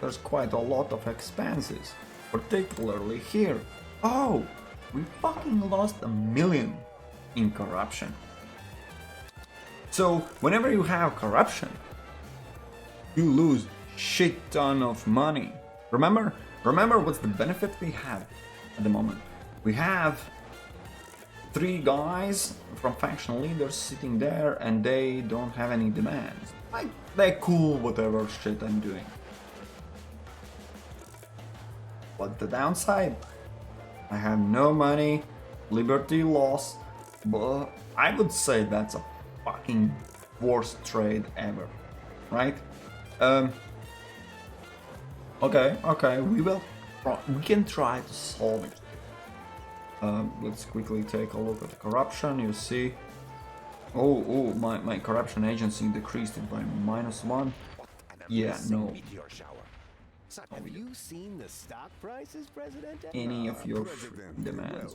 Speaker 1: there's quite a lot of expenses, particularly here. Oh, we fucking lost 1 million in corruption. So whenever you have corruption, you lose shit ton of money. Remember what's the benefit we have at the moment? We have 3 guys from faction leaders sitting there and they don't have any demands. Like, they're cool whatever shit I'm doing. But the downside? I have no money, liberty lost, but I would say that's a fucking worst trade ever, right? Okay, we can try to solve it. Let's quickly take a look at the corruption. You see, oh, my corruption agency decreased it by -1. Yeah, no.
Speaker 5: Have you seen the stock prices, President?
Speaker 1: Any of your demands.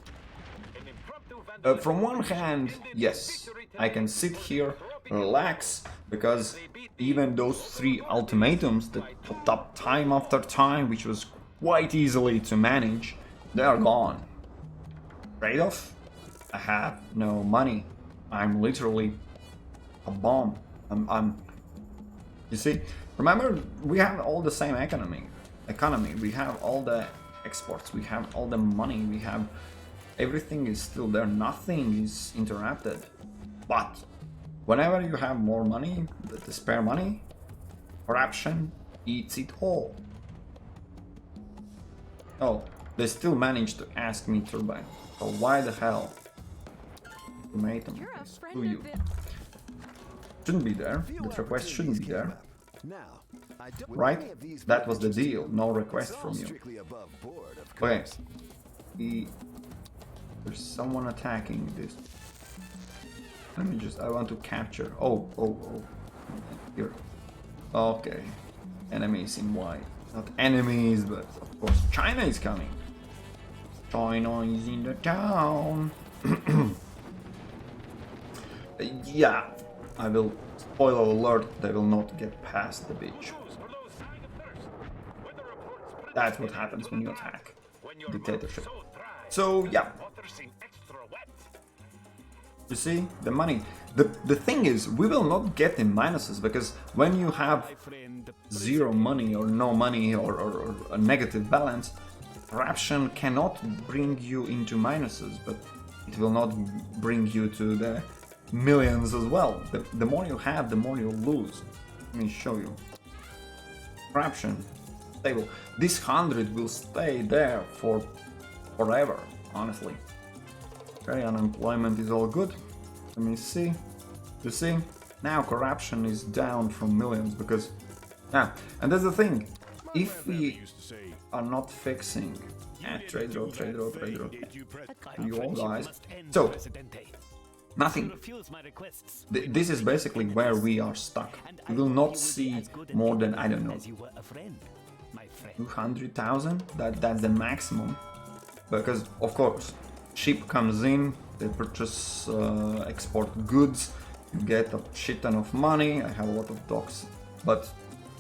Speaker 1: From one hand, yes, I can sit here, relax, because even those 3 ultimatums that popped up time after time, which was quite easily to manage, they are gone. Trade-off? I have no money. I'm literally a bomb. You see, remember, we have all the same economy. We have all the exports, we have all the money, we have everything is still there, nothing is interrupted. But whenever you have more money, the spare money, corruption eats it all. Oh, they still managed to ask me turbine. So why the hell? Ultimatum. Screw you. Shouldn't be there. That request shouldn't be there. Right? That was the deal. No request from you. Okay. There's someone attacking this. I want to capture. Oh. Here. Okay. Enemies in white. Not enemies, but of course China is coming. China is in the town. Yeah, I will. Spoiler alert, they will not get past the beach. That's what happens when you attack. Dictatorship. So, yeah. You see, the money. The thing is, we will not get in minuses, because when you have 0 money or no money or a negative balance, corruption cannot bring you into minuses, but it will not bring you to the millions as well. The more you have, the more you lose. Let me show you. Corruption, stable. This 100 will stay there for forever, honestly. Okay, unemployment is all good. Let me see. You see? Now corruption is down from millions because... Yeah, and that's the thing. If we are not fixing... trade road. You all guys. So, nothing. This is basically where we are stuck. We will not see more than, I don't know, 200,000? That's the maximum. Because, of course, ship comes in, they purchase, export goods, you get a shit ton of money, I have a lot of docks. But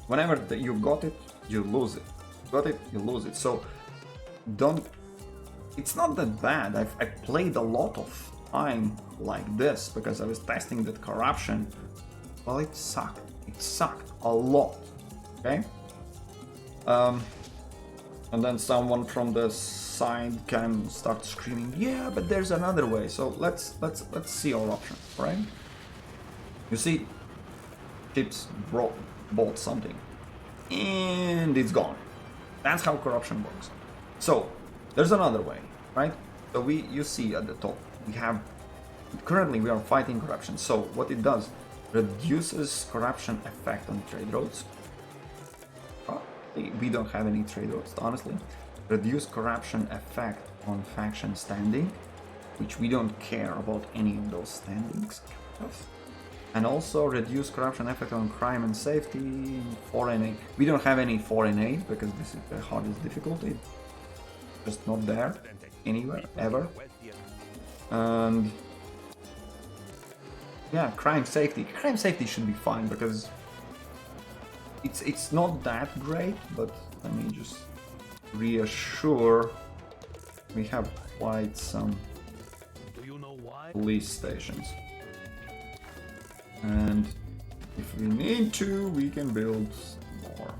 Speaker 1: whenever you got it, you lose it. Got it, you lose it. So, don't... It's not that bad. I played a lot of time like this because I was testing that corruption. Well, it sucked. It sucked a lot. Okay? And then someone from the side can start screaming, yeah, but there's another way. So let's see our options, right? You see, ships bought something, and it's gone. That's how corruption works. So there's another way, right? So you see at the top, currently we are fighting corruption. So what it does, reduces corruption effect on trade routes. We don't have any trade routes, honestly. Reduce corruption effect on faction standing, which we don't care about any of those standings. And also reduce corruption effect on crime and safety, foreign aid. We don't have any foreign aid because this is the hardest difficulty. Just not there anywhere, ever. And yeah, crime safety. Crime safety should be fine because it's not that great, but let me just reassure. We have quite some police stations. And if we need to, we can build more.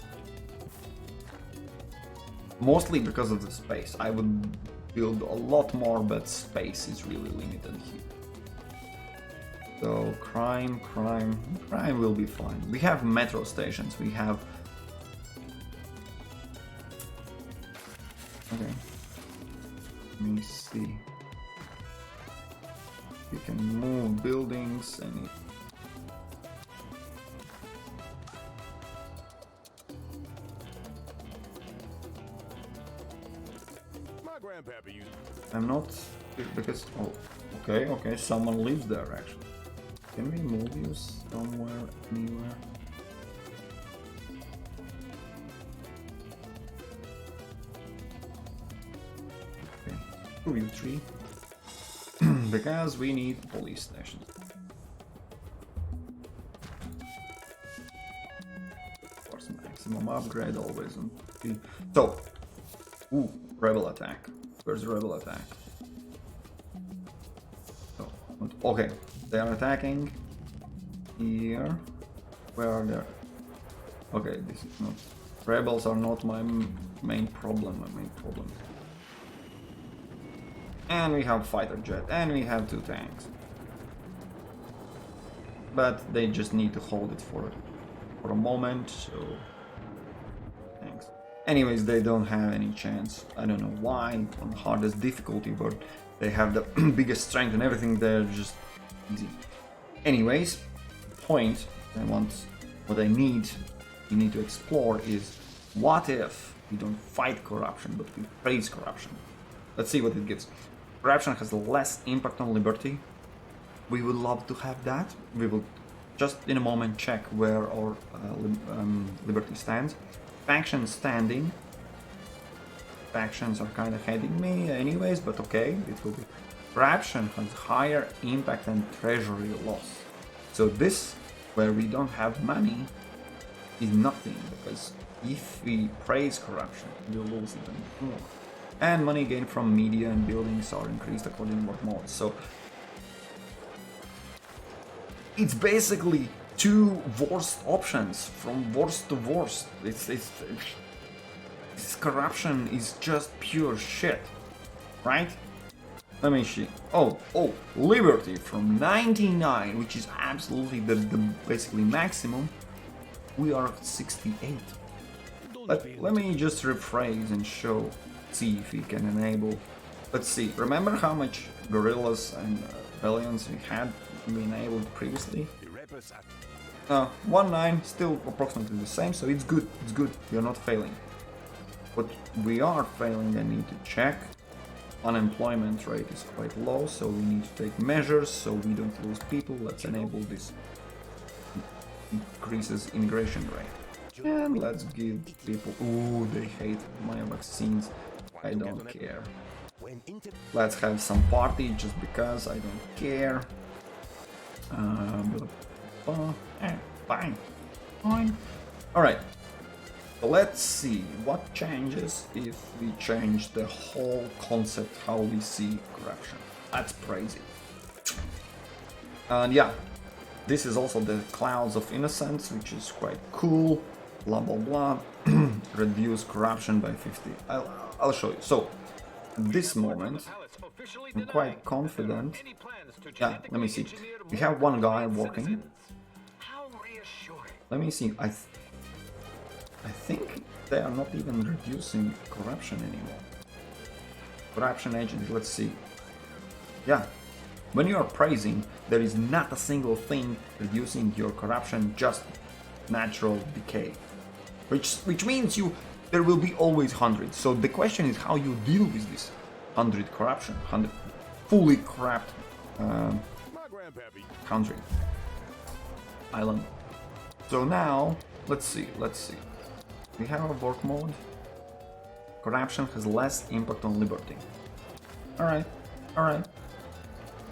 Speaker 1: Mostly because of the space. I would build a lot more, but space is really limited here. So crime will be fine. We have metro stations. We have... Okay. Let me see. We can move buildings and... I'm not, because, oh, okay, someone lives there actually. Can we move you somewhere, anywhere? Okay, 2u3. Because we need police stations. Of course, maximum upgrade always on 3. So, ooh, rebel attack. Where's the rebel attack? Oh, okay, they are attacking here. Where are they? Okay, this is not... Rebels are not my main problem. And we have fighter jet, and we have 2 tanks. But they just need to hold it for a moment, so... Thanks. Anyways, they don't have any chance. I don't know why, on hardest difficulty, but they have the biggest strength and everything, they're just easy. Anyways, point what I need, we need to explore is, what if we don't fight corruption, but we praise corruption? Let's see what it gives. Corruption has less impact on liberty. We would love to have that. We will just in a moment check where our liberty stands. Faction standing. Factions are kind of heading me anyways, but okay, it will be. Corruption has higher impact and treasury loss. So this, where we don't have money, is nothing, because if we praise corruption, we'll lose even more. And money gained from media and buildings are increased according to what modes. So it's basically 2 worst options, from worst to worst. This corruption is just pure shit, right? Let me see. Oh, liberty from 99, which is absolutely the basically maximum. We are at 68. But let me just rephrase and see if we can enable. Let's see. Remember how much guerrillas and rebellions we had enabled previously? 1-9, still approximately the same, so it's good. It's good. We are not failing. But we are failing. I need to check. Unemployment rate is quite low, so we need to take measures so we don't lose people. Let's enable this. Increases immigration rate. And let's give people... Ooh, they hate my vaccines. I don't care. Let's have some party just because I don't care. Fine. Alright. So let's see what changes if we change the whole concept how we see corruption. That's crazy. And yeah, this is also the clouds of innocence, which is quite cool. Blah blah blah. Reduce corruption by 50. I'll show you. So at this moment, I'm quite confident. Yeah, let me see. We have one guy working. Let me see. I think they are not even reducing corruption anymore. Corruption agent, let's see. Yeah, when you are praising, there is not a single thing reducing your corruption, just natural decay. Which means there will be always 100. So the question is how you deal with this 100 corruption, 100 fully corrupt
Speaker 5: My grandpappy.
Speaker 1: country, island. So now, let's see. We have a work mode. Corruption has less impact on liberty. Alright.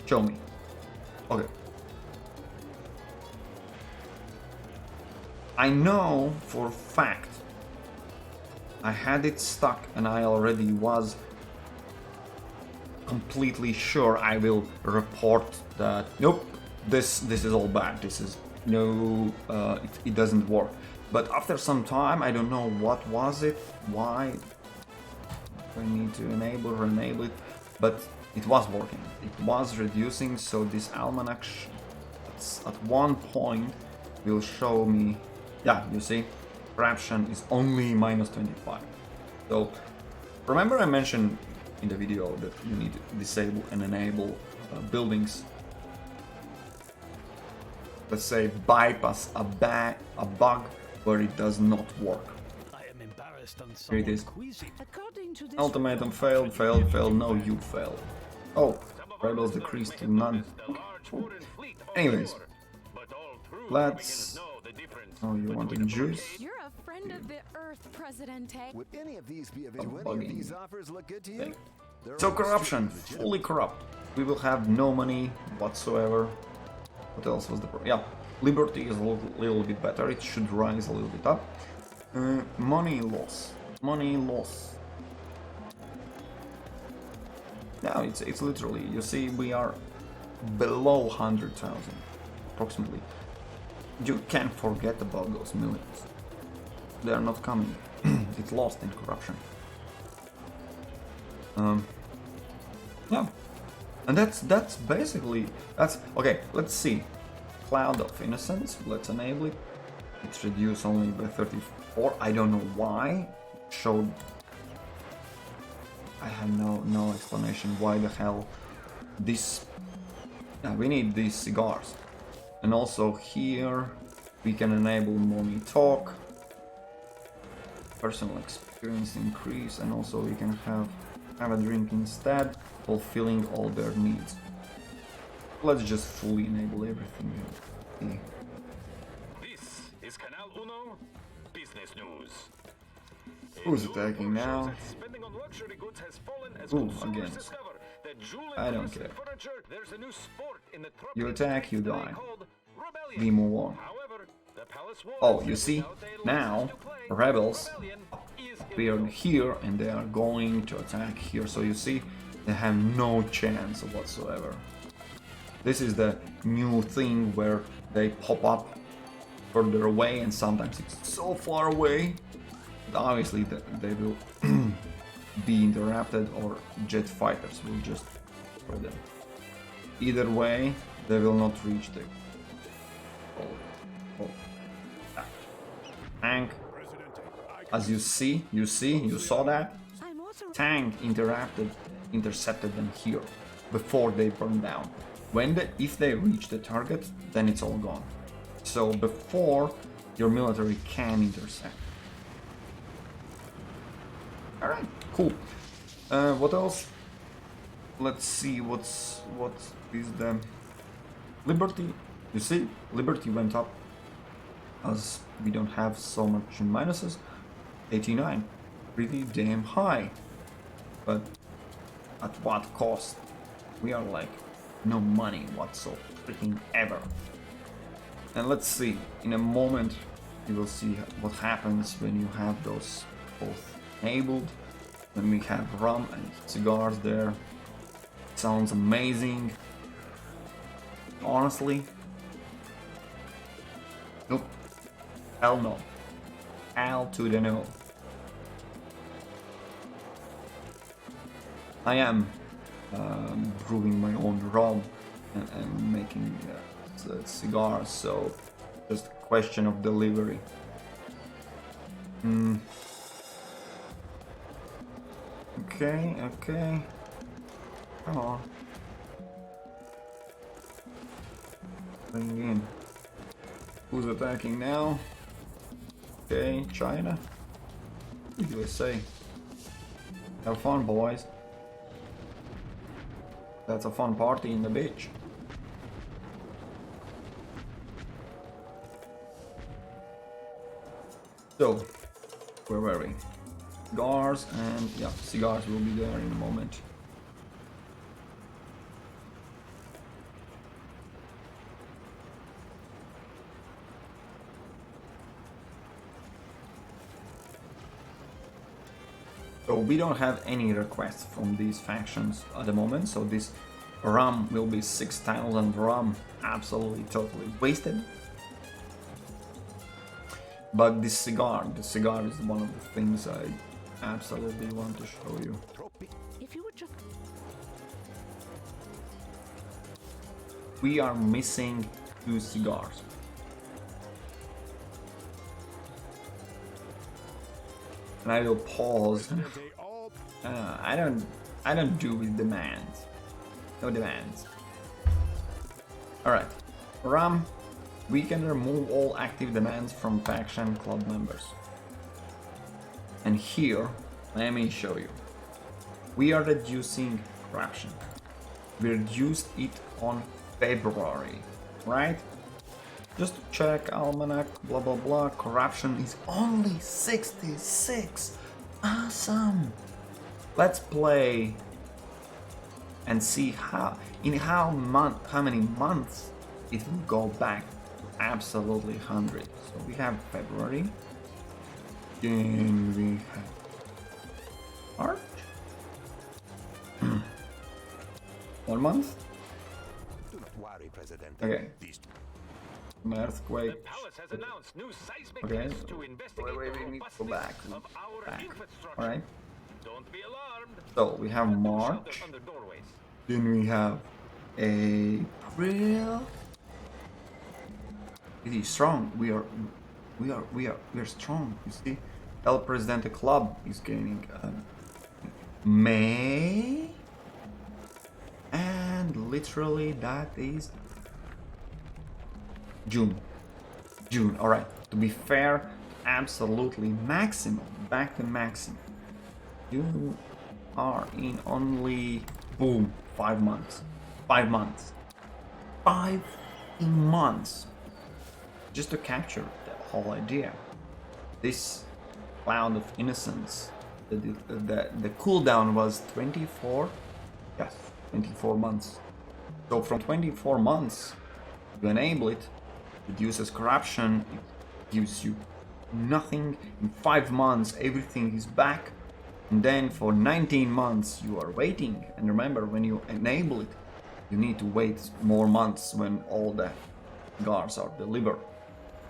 Speaker 1: Show me. Okay. I know for a fact I had it stuck and I already was completely sure I will report that nope, this is all bad, this is no, it doesn't work. But after some time, I don't know what was it, why we need to enable or enable it, but it was working, it was reducing. So this almanac at one point will show me, yeah, you see, corruption is only minus 25. So remember I mentioned in the video that you need to disable and enable buildings, let's say bypass a bug where it does not work.
Speaker 4: I am embarrassed on
Speaker 1: Here it
Speaker 4: someone
Speaker 1: is.
Speaker 4: queasy.
Speaker 2: According to this
Speaker 1: Ultimatum
Speaker 2: report,
Speaker 1: failed, no you failed. Oh, rebels decreased to none. Anyways, let's... Oh, you wanted juice?
Speaker 3: You're a friend of the Earth, Presidente.
Speaker 5: Would any of these be? Do any of
Speaker 1: bugging
Speaker 5: these offers look good to you?
Speaker 1: thing.
Speaker 5: They're
Speaker 1: So
Speaker 5: all
Speaker 1: corruption,
Speaker 5: strictly
Speaker 1: fully corrupt. We will have no money whatsoever. What else was the problem? Yeah, liberty is a little bit better. It should rise a little bit up. Money loss. Now it's literally, you see, we are below 100,000 approximately. You can't forget about those millions. They are not coming. It's lost in corruption. Yeah, and that's basically okay. Let's see, cloud of innocence. Let's enable it. It's reduced only by 34. I don't know why. Showed. I have no explanation why the hell this. We need these cigars, and also here we can enable money talk, personal experience increase, and also we can have a drink instead, fulfilling all their needs. Let's just fully enable everything. Yeah.
Speaker 6: This is Canal Uno Business News.
Speaker 1: Who's attacking now?
Speaker 6: Spending on luxury goods has fallen as
Speaker 1: Ooh,
Speaker 6: consumers
Speaker 1: again.
Speaker 6: discover that jewelry
Speaker 1: I don't
Speaker 6: and
Speaker 1: care.
Speaker 6: furniture, there's a new sport in the
Speaker 1: You
Speaker 6: Tropico
Speaker 1: attack, you
Speaker 6: today
Speaker 1: die.
Speaker 6: called rebellion.
Speaker 1: We move on.
Speaker 6: However, the palace walls
Speaker 1: Oh, you
Speaker 6: have
Speaker 1: see,
Speaker 6: without a
Speaker 1: now
Speaker 6: license to play,
Speaker 1: rebels
Speaker 6: rebellion is
Speaker 1: appeared
Speaker 6: illegal.
Speaker 1: here and they are going to attack here. So you see, they have no chance whatsoever. This is the new thing where they pop up further away, and sometimes it's so far away that obviously they will be interrupted, or jet fighters will just destroy them. Either way, they will not reach the tank. As you saw that
Speaker 2: I'm also
Speaker 1: tank intercepted them here before they burn down. If they reach the target, then it's all gone. So before, your military can intercept. All right, cool. What else? Let's see what is the liberty. You see, liberty went up as we don't have so much in minuses. 89, pretty damn high. But at what cost? We are like no money whatsoever, freaking ever. And let's see, in a moment you will see what happens when you have those both enabled. When we have rum and cigars there. Sounds amazing. Honestly, nope. Hell no. Hell to the no. I am brewing my own rum and making cigars, so just a question of delivery. Okay, okay. Come on. Bring in. Who's attacking now? Okay, China. USA. Have fun, boys. That's a fun party in the beach. So, where were we? Cigars, and yeah, cigars will be there in a moment. So we don't have any requests from these factions at the moment, so this rum will be 6,000 rum, absolutely totally wasted. But this cigar is one of the things I absolutely want to show you.
Speaker 2: If you would just
Speaker 1: We are missing 2 cigars. And I will pause. I don't do with demands. No demands. Alright. Ram, we can remove all active demands from faction club members. And here, let me show you. We are reducing corruption. We reduced it on February, right? Just to check almanac, blah blah blah. Corruption is only 66. Awesome. Let's play and see how many months it will go back to absolutely 100. So we have February. Then we have March. 1 month.
Speaker 5: Do not worry, Presidente.
Speaker 1: Okay.
Speaker 5: These
Speaker 1: An earthquake.
Speaker 6: The palace has announced new seismic
Speaker 1: Okay.
Speaker 6: tests to investigate
Speaker 1: Wait,
Speaker 6: the
Speaker 1: we need to go
Speaker 6: robustness
Speaker 1: back.
Speaker 6: of our
Speaker 1: Back.
Speaker 6: infrastructure.
Speaker 1: Alright.
Speaker 6: Don't be alarmed.
Speaker 1: So we have
Speaker 6: Do
Speaker 1: March.
Speaker 6: shelter under doorways.
Speaker 1: Then we have April. It is strong. We are strong. You see, El Presidente Club is gaining May, and literally that is June. June. All right. To be fair, absolutely maximum. Back to maximum. You are in only boom 5 months. 5 months. 5 months. Just to capture the whole idea. This cloud of innocence. The cooldown was 24. Yes, 24 months. So from 24 months to enable it, reduces corruption, it gives you nothing. In 5 months everything is back. And then for 19 months you are waiting. And remember, when you enable it, you need to wait more months when all the guards are delivered.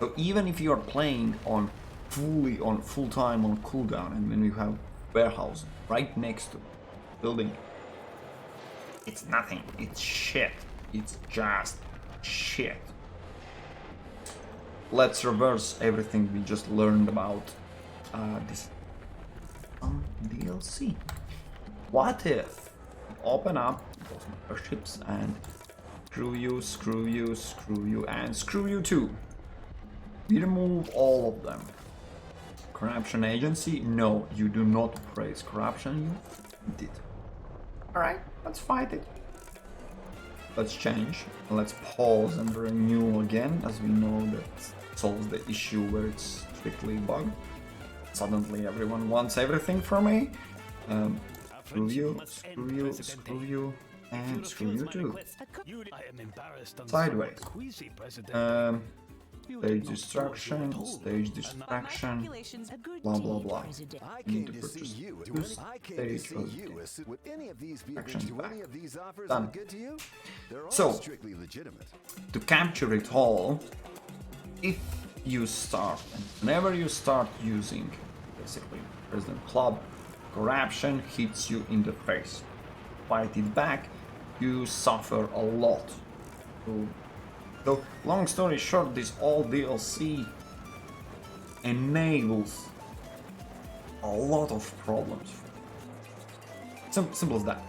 Speaker 1: So even if you are playing on full time on cooldown, and when you have warehouse right next to building, it's nothing. It's shit. It's just shit. Let's reverse everything we just learned about this DLC. What if we open up those memberships and screw you, screw you, screw you, and screw you too? We remove all of them. Corruption agency? No, you do not praise corruption. You did. Alright, let's fight it. Let's change. Let's pause and renew again, as we know that solves the issue where it's strictly bugged. Suddenly everyone wants everything from me. Screw you, screw you, screw you, and screw you too.
Speaker 4: I am embarrassed on
Speaker 1: Sideways.
Speaker 4: queasy, President.
Speaker 1: Stage distraction, stage distraction,
Speaker 2: Population's a good
Speaker 1: blah blah
Speaker 2: deed,
Speaker 1: blah.
Speaker 2: President.
Speaker 5: I
Speaker 1: Need
Speaker 5: came
Speaker 1: to
Speaker 5: to see
Speaker 1: purchase
Speaker 5: you.
Speaker 1: this
Speaker 5: I came to
Speaker 1: stage
Speaker 5: see
Speaker 1: of
Speaker 5: you. Would any of these be
Speaker 1: action
Speaker 5: do
Speaker 1: back.
Speaker 5: any of these offers
Speaker 1: Done.
Speaker 5: look good to you? They're all
Speaker 1: So-
Speaker 5: strictly legitimate.
Speaker 1: To capture it all, if you start, and whenever you start using basically President Club, corruption hits you in the face. Fight it back, you suffer a lot. So long story short, this all DLC enables a lot of problems. Simple as that.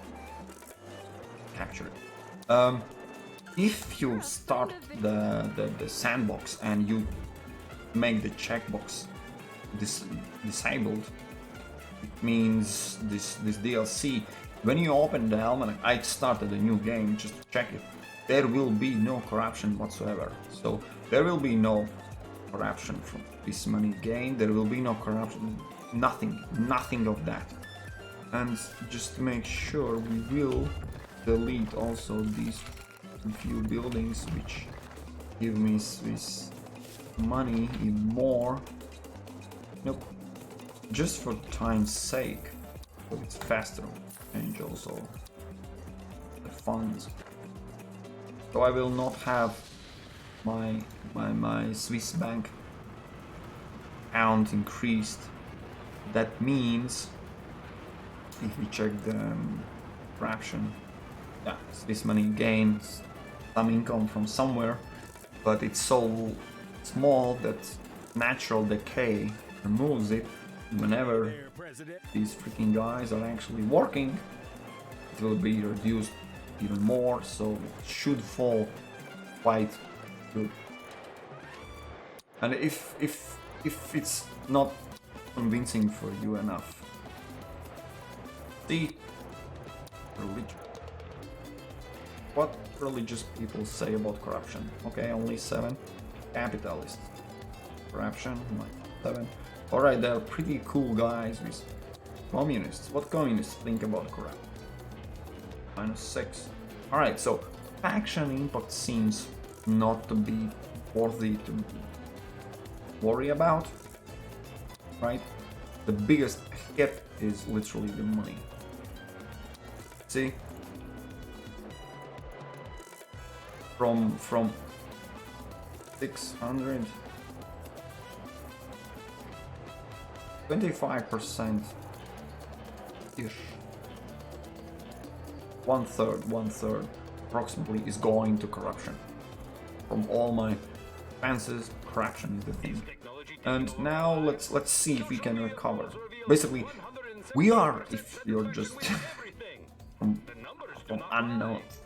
Speaker 1: Capture it. If you start the sandbox and you make the checkbox disabled, it means this DLC, when you open the almanac, I started a new game just to check it, there will be no corruption whatsoever. So there will be no corruption from this money gain, there will be no corruption, nothing of that. And just to make sure, we will delete also these few buildings which give me this money even more. Nope, just for time's sake, so it's faster. Change also the funds, so I will not have my Swiss bank account increased. That means if we check the fraction, yeah, Swiss money gains some income from somewhere, but it's so small that natural decay removes it. Whenever these freaking guys are actually working, it will be reduced even more, so it should fall quite good. And if it's not convincing for you enough, the religion. What religious people say about corruption? Okay, only 7. Capitalists. Corruption, like 7. Alright, they're pretty cool guys with communists. What communists think about corruption? -6. Alright, so faction impact seems not to be worthy to worry about, right? The biggest hit is literally the money. See? From 600, 25% ish, one third approximately is going to corruption. From all my expenses, corruption is the thing. And now let's see if we can recover. Basically, we are, if you're just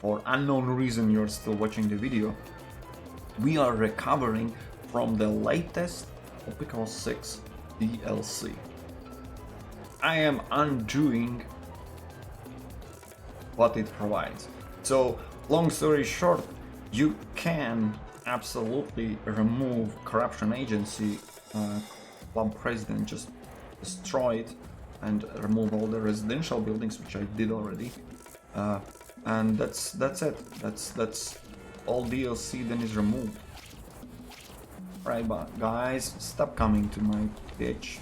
Speaker 1: for unknown reason you're still watching the video, we are recovering from the latest Tropico 6 DLC. I am undoing what it provides. So, long story short, you can absolutely remove corruption agency. Club president just destroy it and remove all the residential buildings, which I did already. And that's it. That's all DLC then is removed. Right, but guys, stop coming to my bitch.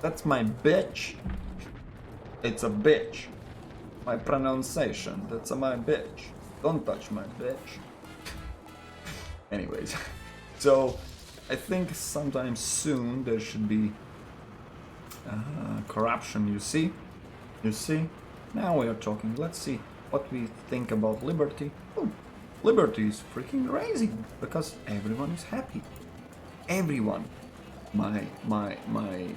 Speaker 1: That's my bitch. It's a bitch. My pronunciation. That's my bitch. Don't touch my bitch. Anyways, so I think sometime soon there should be corruption. You see. Now we are talking. Let's see what we think about liberty. Oh, liberty is freaking rising because everyone is happy. Everyone. My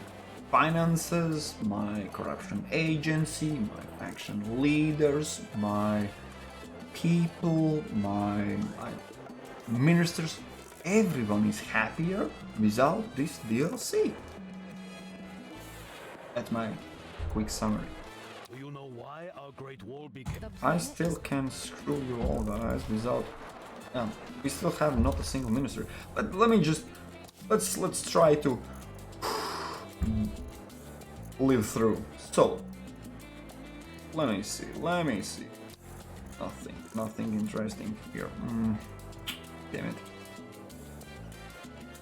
Speaker 1: finances, my corruption agency, my faction leaders, my people, my ministers, everyone is happier without this DLC. That's my quick summary.
Speaker 4: Do you know why our Great Wall became...
Speaker 1: I still can screw you all guys without... Yeah, we still have not a single minister. But let me just... Let's try to live through. So, let me see. Nothing interesting here. Damn it.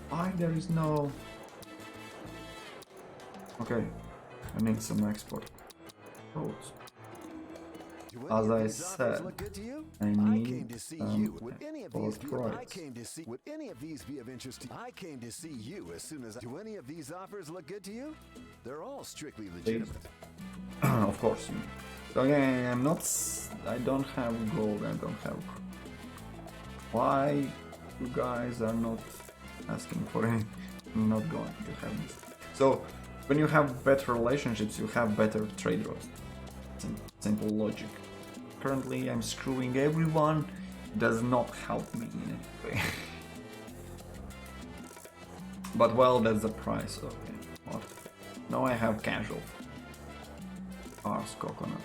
Speaker 1: Why there is no... Okay, I need some export codes. As I said, I need export codes.
Speaker 5: Would any of these be of interest to you? I came to see you as soon as... Do any of these offers look good to you? They're all strictly legitimate.
Speaker 1: Of course. So yeah, I don't have gold, I don't have... Why you guys are not asking for any... I'm not going to have this. So, When you have better relationships, you have better trade routes. Simple logic. Currently, I'm screwing everyone. Does not help me in any way. But well, that's the price. Okay. What? Now I have casual. Cars, coconut.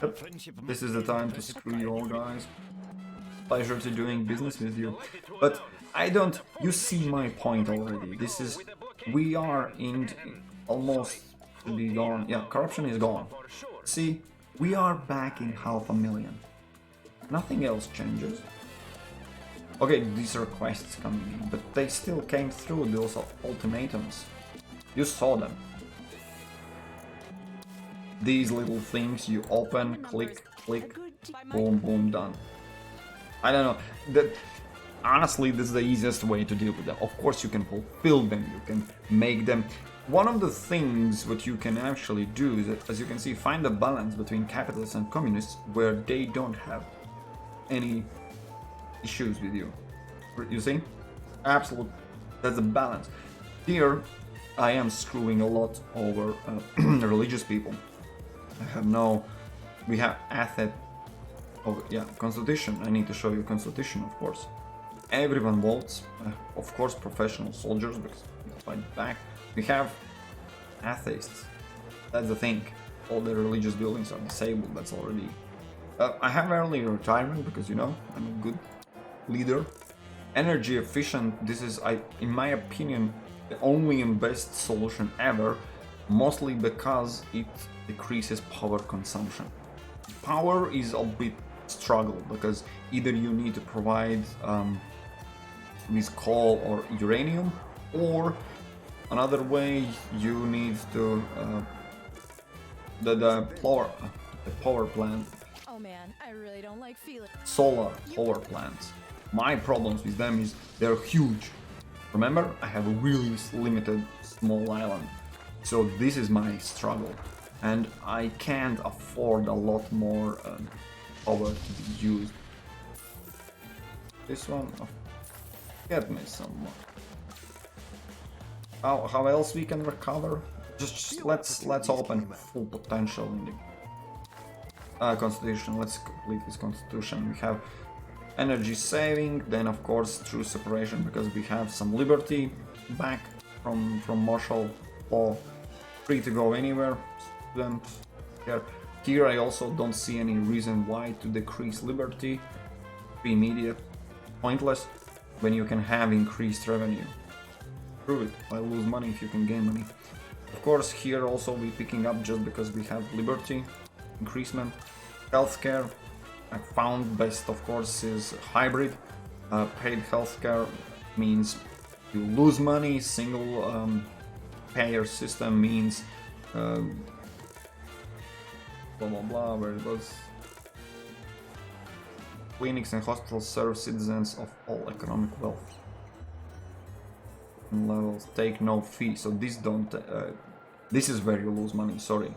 Speaker 1: Yep. This is the time to screw you all, guys. Pleasure to doing business with you. But I don't. You see my point already. This is. We are in almost to be gone. Yeah, corruption is gone. See, we are back in 500,000. Nothing else changes. Okay, these are quests coming in, but they still came through, those ultimatums. You saw them. These little things you open, click, click, boom, boom, done. I don't know. Honestly, this is the easiest way to deal with them. Of course, you can fulfill them, you can make them. One of the things what you can actually do is, that, as you can see, find a balance between capitalists and communists where they don't have any issues with you. You see? Absolute. That's a balance. Here, I am screwing a lot over religious people. I have no. We have asset. Oh yeah, constitution. I need to show you constitution, of course. Everyone votes. Of course, professional soldiers because we fight back. We have atheists. That's the thing. All the religious buildings are disabled. That's already. I have early retirement because you know I'm a good leader. Energy efficient. This is, in my opinion, the only and best solution ever. Mostly because it decreases power consumption. Power is a bit struggle because either you need to provide with coal or uranium, or another way you need to the power plant.
Speaker 3: Oh man, I really don't like feeling.
Speaker 1: Solar power plants. My problems with them is they're huge. Remember, I have a really limited small island, so this is my struggle, and I can't afford a lot more power to be used. This one, oh, get me some more. How else we can recover? Just let's open full potential in the constitution. Let's complete this constitution. We have energy saving, then of course true separation because we have some liberty back from martial law, free to go anywhere. Student here I also don't see any reason why to decrease liberty. Free media, pointless when you can have increased revenue. Prove it. Why lose money if you can gain money? Of course, here also we're picking up just because we have liberty, increasement, healthcare. I found best, of course, is hybrid. Paid healthcare means you lose money. Single payer system means blah blah blah. Where it was. Clinics and hospitals serve citizens of all economic wealth. Levels take no fee, so this don't. This is where you lose money. Sorry,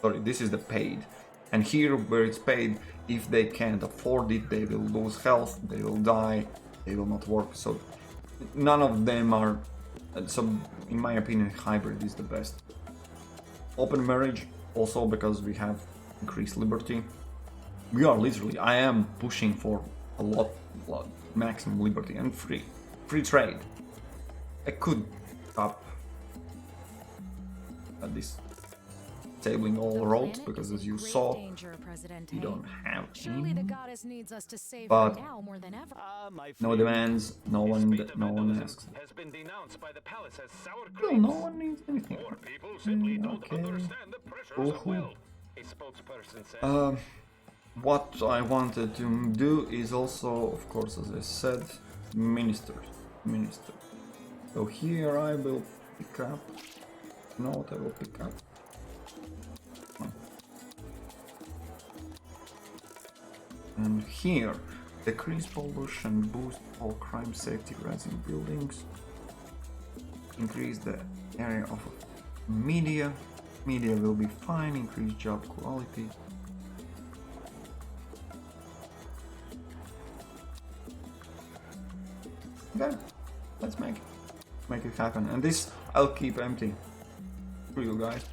Speaker 1: this is the paid, and here where it's paid, if they can't afford it, they will lose health, they will die, they will not work. So none of them are. So in my opinion, hybrid is the best. Open marriage also because we have increased liberty. We are literally. I am pushing for a lot maximum liberty and free trade. I could stop at this tabling all roads because, as you saw, we don't have
Speaker 3: Surely the
Speaker 1: any.
Speaker 3: goddess needs us to save
Speaker 1: But
Speaker 3: her now more than ever.
Speaker 1: no demands, no one asks.
Speaker 6: Has been denounced by the palace as sour
Speaker 1: Well,
Speaker 6: grapes.
Speaker 1: no one needs anything.
Speaker 6: Poor people simply don't
Speaker 1: Okay.
Speaker 6: understand the pressures
Speaker 1: Cool.
Speaker 6: of wealth. A spokesperson said.
Speaker 1: What I wanted to do is also, of course, as I said, minister. So here I will pick up. You know what I will pick up? And here, decrease pollution, boost all crime safety rates in buildings, increase the area of media. Media will be fine, increase job quality. Okay, let's make it. make it happen. And this I'll keep empty for you guys.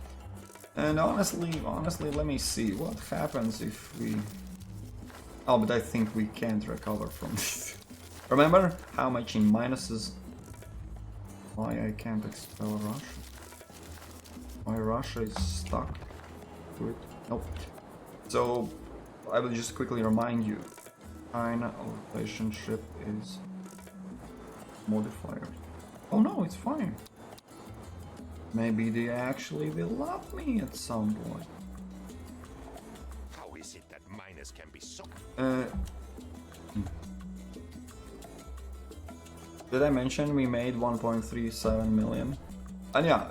Speaker 1: And honestly, let me see what happens if we... Oh, but I think we can't recover from this. Remember how much in minuses? Why I can't expel Russia? Why Russia is stuck to it? Nope. So I will just quickly remind you, China relationship is modifier. Oh no, it's fine. Maybe they actually will love me at some point.
Speaker 7: How is it that miners can be so...
Speaker 1: Did I mention we made 1.37 million? And yeah,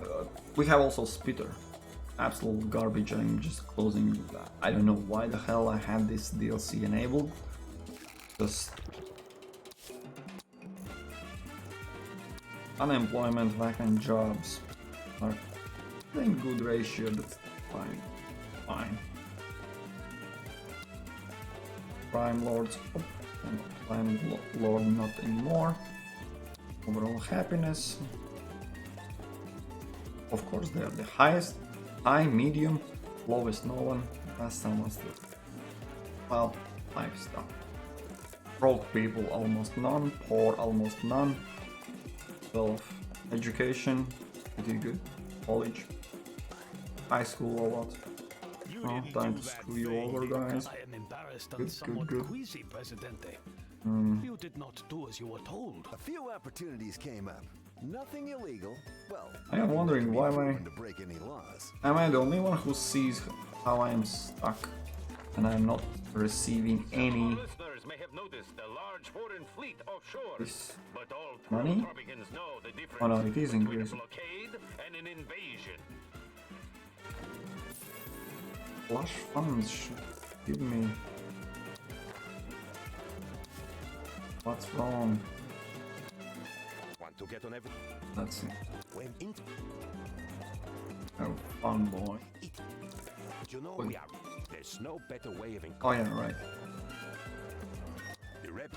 Speaker 1: we have also Spitter. Absolute garbage. I'm just closing that. I don't know why the hell I had this DLC enabled. Just unemployment, vacant jobs are in good ratio. That's fine. Fine. Crime lords. Oh, crime lord not anymore. Overall happiness. Of course, they are the highest. High, medium, lowest, no one. Last time was the... Well, lifestyle. Broke people, almost none. Poor, almost none. 12. Education, pretty good. College. High school, a lot. Oh, time to screw you over, guys.
Speaker 4: I am embarrassed and
Speaker 1: Good,
Speaker 4: somewhat
Speaker 1: good.
Speaker 4: queasy, Presidente. You did not do as you were told.
Speaker 5: A few opportunities came up. Nothing illegal. Well,
Speaker 1: I am wondering why
Speaker 5: to break any laws.
Speaker 1: am I the only one who sees how I am stuck and I'm not receiving any
Speaker 6: Listeners may have noticed a large foreign fleet offshore,
Speaker 1: this
Speaker 6: but all
Speaker 1: money?
Speaker 6: Tropicans know the difference
Speaker 1: Oh no, it is
Speaker 6: between a
Speaker 1: increasing.
Speaker 6: blockade and an invasion.
Speaker 1: Flush funds should give me. What's wrong?
Speaker 7: Want to get on every...
Speaker 1: That's it.
Speaker 7: When in...
Speaker 1: Oh, fun boy.
Speaker 7: You know
Speaker 1: Wait.
Speaker 7: we are... There's no better way of...
Speaker 1: Oh yeah, right.
Speaker 7: The rep...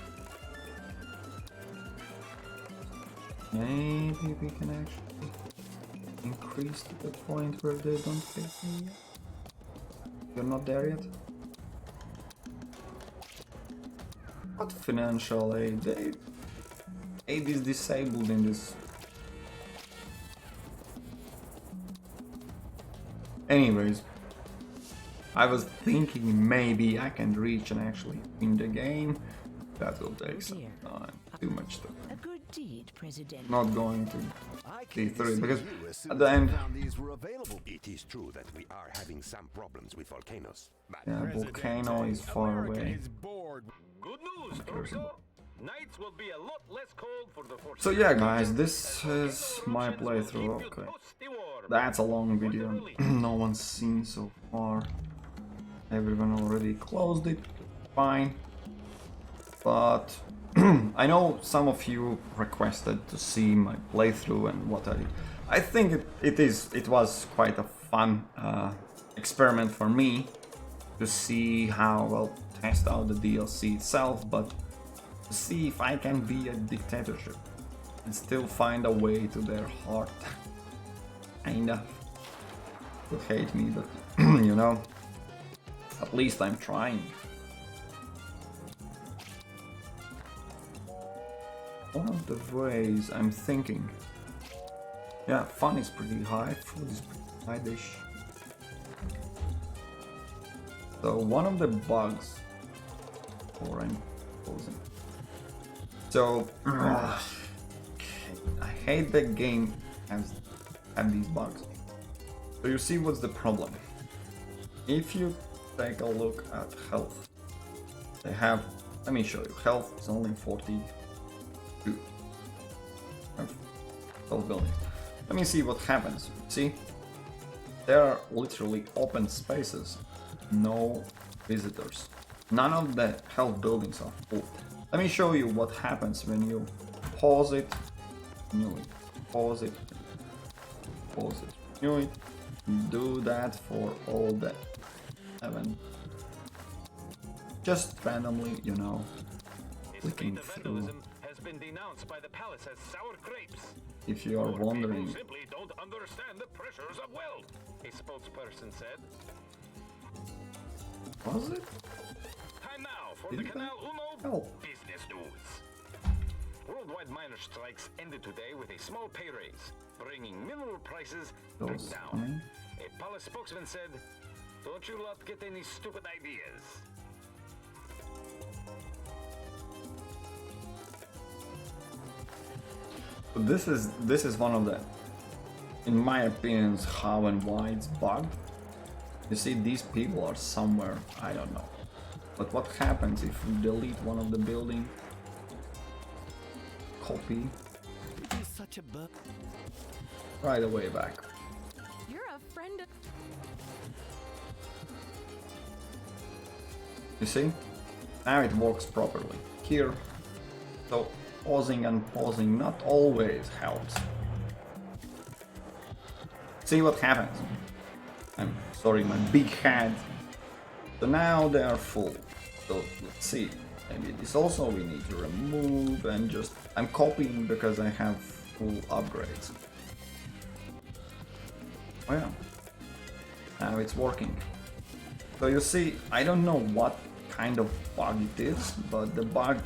Speaker 1: Maybe we can actually increase to the point where they don't hit me yet. You're not there yet? What financial aid? Aid is disabled in this. Anyways, I was thinking maybe I can reach and actually win the game. That will take some time. Too much time.
Speaker 2: A good deed, President.
Speaker 1: Not going to
Speaker 5: I
Speaker 1: be
Speaker 5: came to
Speaker 1: through
Speaker 5: see
Speaker 1: because
Speaker 5: you as soon
Speaker 1: at the
Speaker 5: as I
Speaker 1: end,
Speaker 5: found these were available.
Speaker 7: It is true that we are having some problems with volcanoes. But
Speaker 1: yeah, volcano is far away.
Speaker 6: Good news, Tropico. Nights will be a lot less cold for the forces.
Speaker 1: So yeah, guys, this is my playthrough. Okay, that's a long video. No one's seen so far. Everyone already closed it. Fine. But I know some of you requested to see my playthrough and what I did. I think it was quite a fun experiment for me to see how, well, test out the DLC itself, but to see if I can be a dictatorship and still find a way to their heart. Kinda. To hate me, but you know, at least I'm trying. One of the ways I'm thinking. Yeah, fun is pretty high, food is pretty high dish. So one of the bugs, or I'm closing. So I hate that game has these bugs. So you see what's the problem? If you take a look at health, they have. Let me show you. Health is only 42. 12 buildings. Let me see what happens. See, there are literally open spaces, no visitors. None of the health buildings are full. Let me show you what happens when you pause it, renew it, pause it, pause it, renew it. Do that for all the 7. Just randomly, you know, clicking through.
Speaker 6: been denounced by the palace as sour grapes.
Speaker 1: If you are
Speaker 6: Poor
Speaker 1: wondering.
Speaker 6: people simply don't understand the pressures of wealth, a spokesperson said.
Speaker 1: Was it?
Speaker 6: Time now for
Speaker 1: Did
Speaker 6: the
Speaker 1: they?
Speaker 6: Canal Uno
Speaker 1: Oh.
Speaker 6: business news. Worldwide miner strikes ended today with a small pay raise, bringing mineral prices back
Speaker 1: Those
Speaker 6: down.
Speaker 1: coming.
Speaker 6: A palace spokesman said, "Don't you lot get any stupid ideas."
Speaker 1: This is one of the, in my opinion, how and why it's bugged. You see, these people are somewhere, I don't know. But what happens if we delete one of the building? Copy.
Speaker 4: He's such a bug.
Speaker 1: Right away back.
Speaker 3: You're a friend of...
Speaker 1: You see? Now it works properly. Here, so pausing and pausing not always helps. See what happens. I'm sorry, my big head. So now they are full. So let's see. Maybe this also we need to remove and just... I'm copying because I have full upgrades. Oh yeah. Now it's working. So you see, I don't know what kind of bug it is, but the bug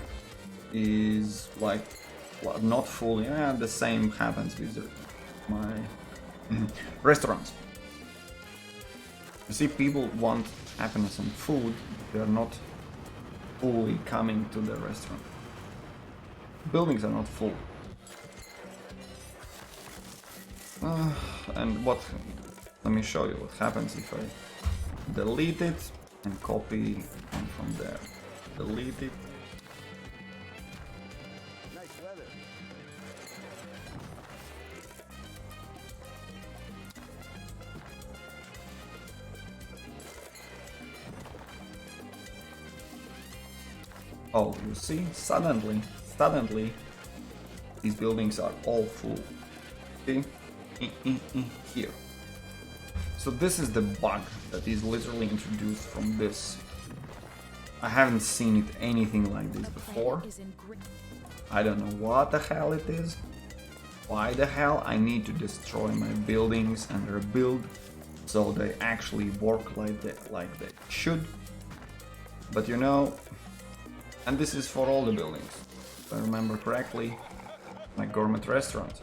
Speaker 1: is like, well, not full. Yeah, the same happens with my restaurants. You see, people want happiness and food, they're not fully coming to the restaurant. Buildings are not full. And what, let me show you what happens if I delete it and copy one from there. Delete it.
Speaker 5: Nice weather.
Speaker 1: Oh, you see, suddenly, these buildings are all full. See? Here. So this is the bug that is literally introduced from this. I haven't seen it anything like this before.
Speaker 3: Is in great...
Speaker 1: I don't know what the hell it is. Why the hell I need to destroy my buildings and rebuild so they actually work like they should. But you know, and this is for all the buildings. If I remember correctly, my gourmet restaurant.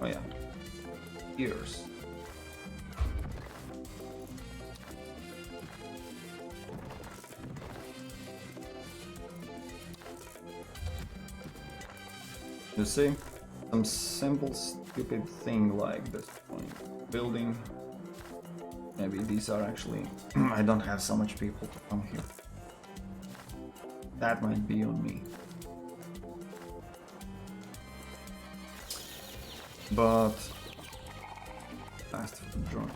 Speaker 1: Oh yeah, ears. You see, some simple stupid thing like this point. Building. Maybe these are actually, I don't have so much people to come here. That might be on me. But fast food joint.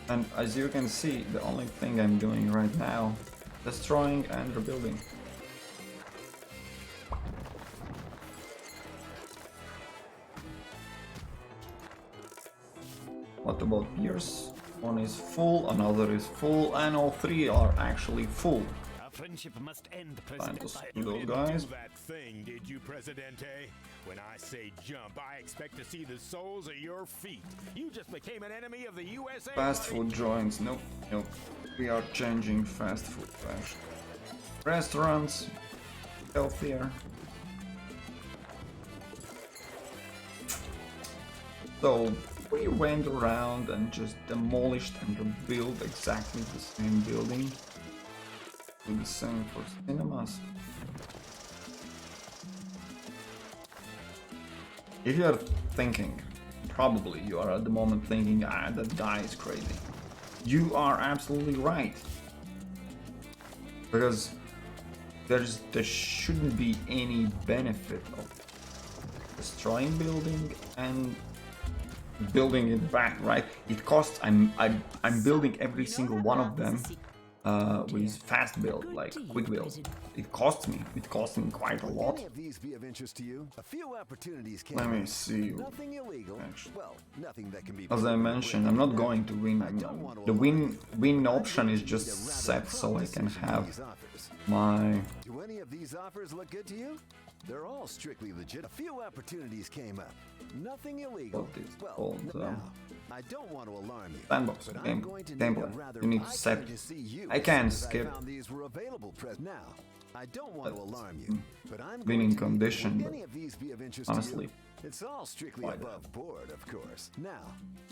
Speaker 1: And as you can see, the only thing I'm doing right now, destroying and rebuilding. What about yours? One is full, another is full, and all three are actually full.
Speaker 4: Our friendship must end,
Speaker 1: Time to
Speaker 4: President.
Speaker 1: screw those guys.
Speaker 7: Do that thing, did you, Presidente? When I say jump, I expect to see the soles of your feet. You just became an enemy of the USA.
Speaker 1: Fast food joints, nope, nope. We are changing fast food to actually restaurants, healthier. So we went around and just demolished and rebuilt exactly the same building. Do the same for cinemas. If you are thinking, probably you are at the moment thinking, ah, that guy is crazy. You are absolutely right. Because there shouldn't be any benefit of destroying building and building it back, right? It costs, I'm building every single one of them with fast build, like quick build. It costs me quite a
Speaker 5: Would
Speaker 1: lot.
Speaker 5: any of these be of interest to you? A few opportunities came
Speaker 1: Let me
Speaker 5: up.
Speaker 1: see.
Speaker 5: Nothing illegal.
Speaker 1: Actually.
Speaker 5: Well, nothing that can be.
Speaker 1: As I mentioned, I'm not going to win. The win option is just set so I can have my.
Speaker 5: Do any of these offers look good to you? They're all strictly legit. A few opportunities came up. Nothing illegal.
Speaker 1: What is
Speaker 5: Well,
Speaker 1: called,
Speaker 5: now, I don't want to alarm you.
Speaker 1: sandbox
Speaker 5: but I'm
Speaker 1: game
Speaker 5: going to need
Speaker 1: gameplay.
Speaker 5: a rather
Speaker 1: You need to
Speaker 5: eye
Speaker 1: set.
Speaker 5: candy to see you
Speaker 1: I
Speaker 5: as
Speaker 1: can
Speaker 5: soon as
Speaker 1: skip.
Speaker 5: I found these were available now. I don't want to alarm you, but I'm
Speaker 1: winning
Speaker 5: going to
Speaker 1: condition,
Speaker 5: Would
Speaker 1: but
Speaker 5: any of these be of interest
Speaker 1: honestly,
Speaker 5: to you? It's all strictly
Speaker 1: why
Speaker 5: above board, of course. Now,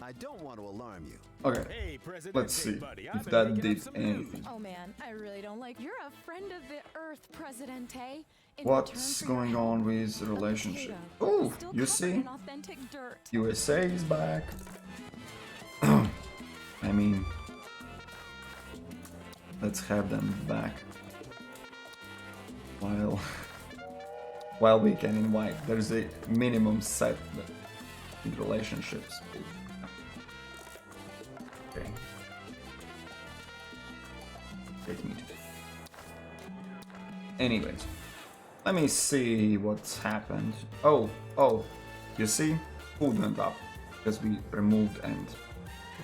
Speaker 5: I don't want to alarm you.
Speaker 1: okay.
Speaker 7: Hey, President.
Speaker 1: Let's see
Speaker 7: buddy,
Speaker 1: if
Speaker 7: I've been
Speaker 1: that
Speaker 7: making up
Speaker 1: did
Speaker 7: some
Speaker 1: anything.
Speaker 3: Oh man, I really don't like. You're a friend of the Earth, Presidente. In
Speaker 1: What's
Speaker 3: return for
Speaker 1: going
Speaker 3: your
Speaker 1: on
Speaker 3: help,
Speaker 1: with
Speaker 3: a
Speaker 1: relationship?
Speaker 3: potato,
Speaker 1: Oh,
Speaker 3: still
Speaker 1: you
Speaker 3: covered
Speaker 1: see,
Speaker 3: in authentic dirt.
Speaker 1: USA is back. I mean, let's have them back. While we can invite, there's a minimum set in relationships. Okay. Take me to. Anyways, let me see what's happened. Oh, you see, food went up because we removed and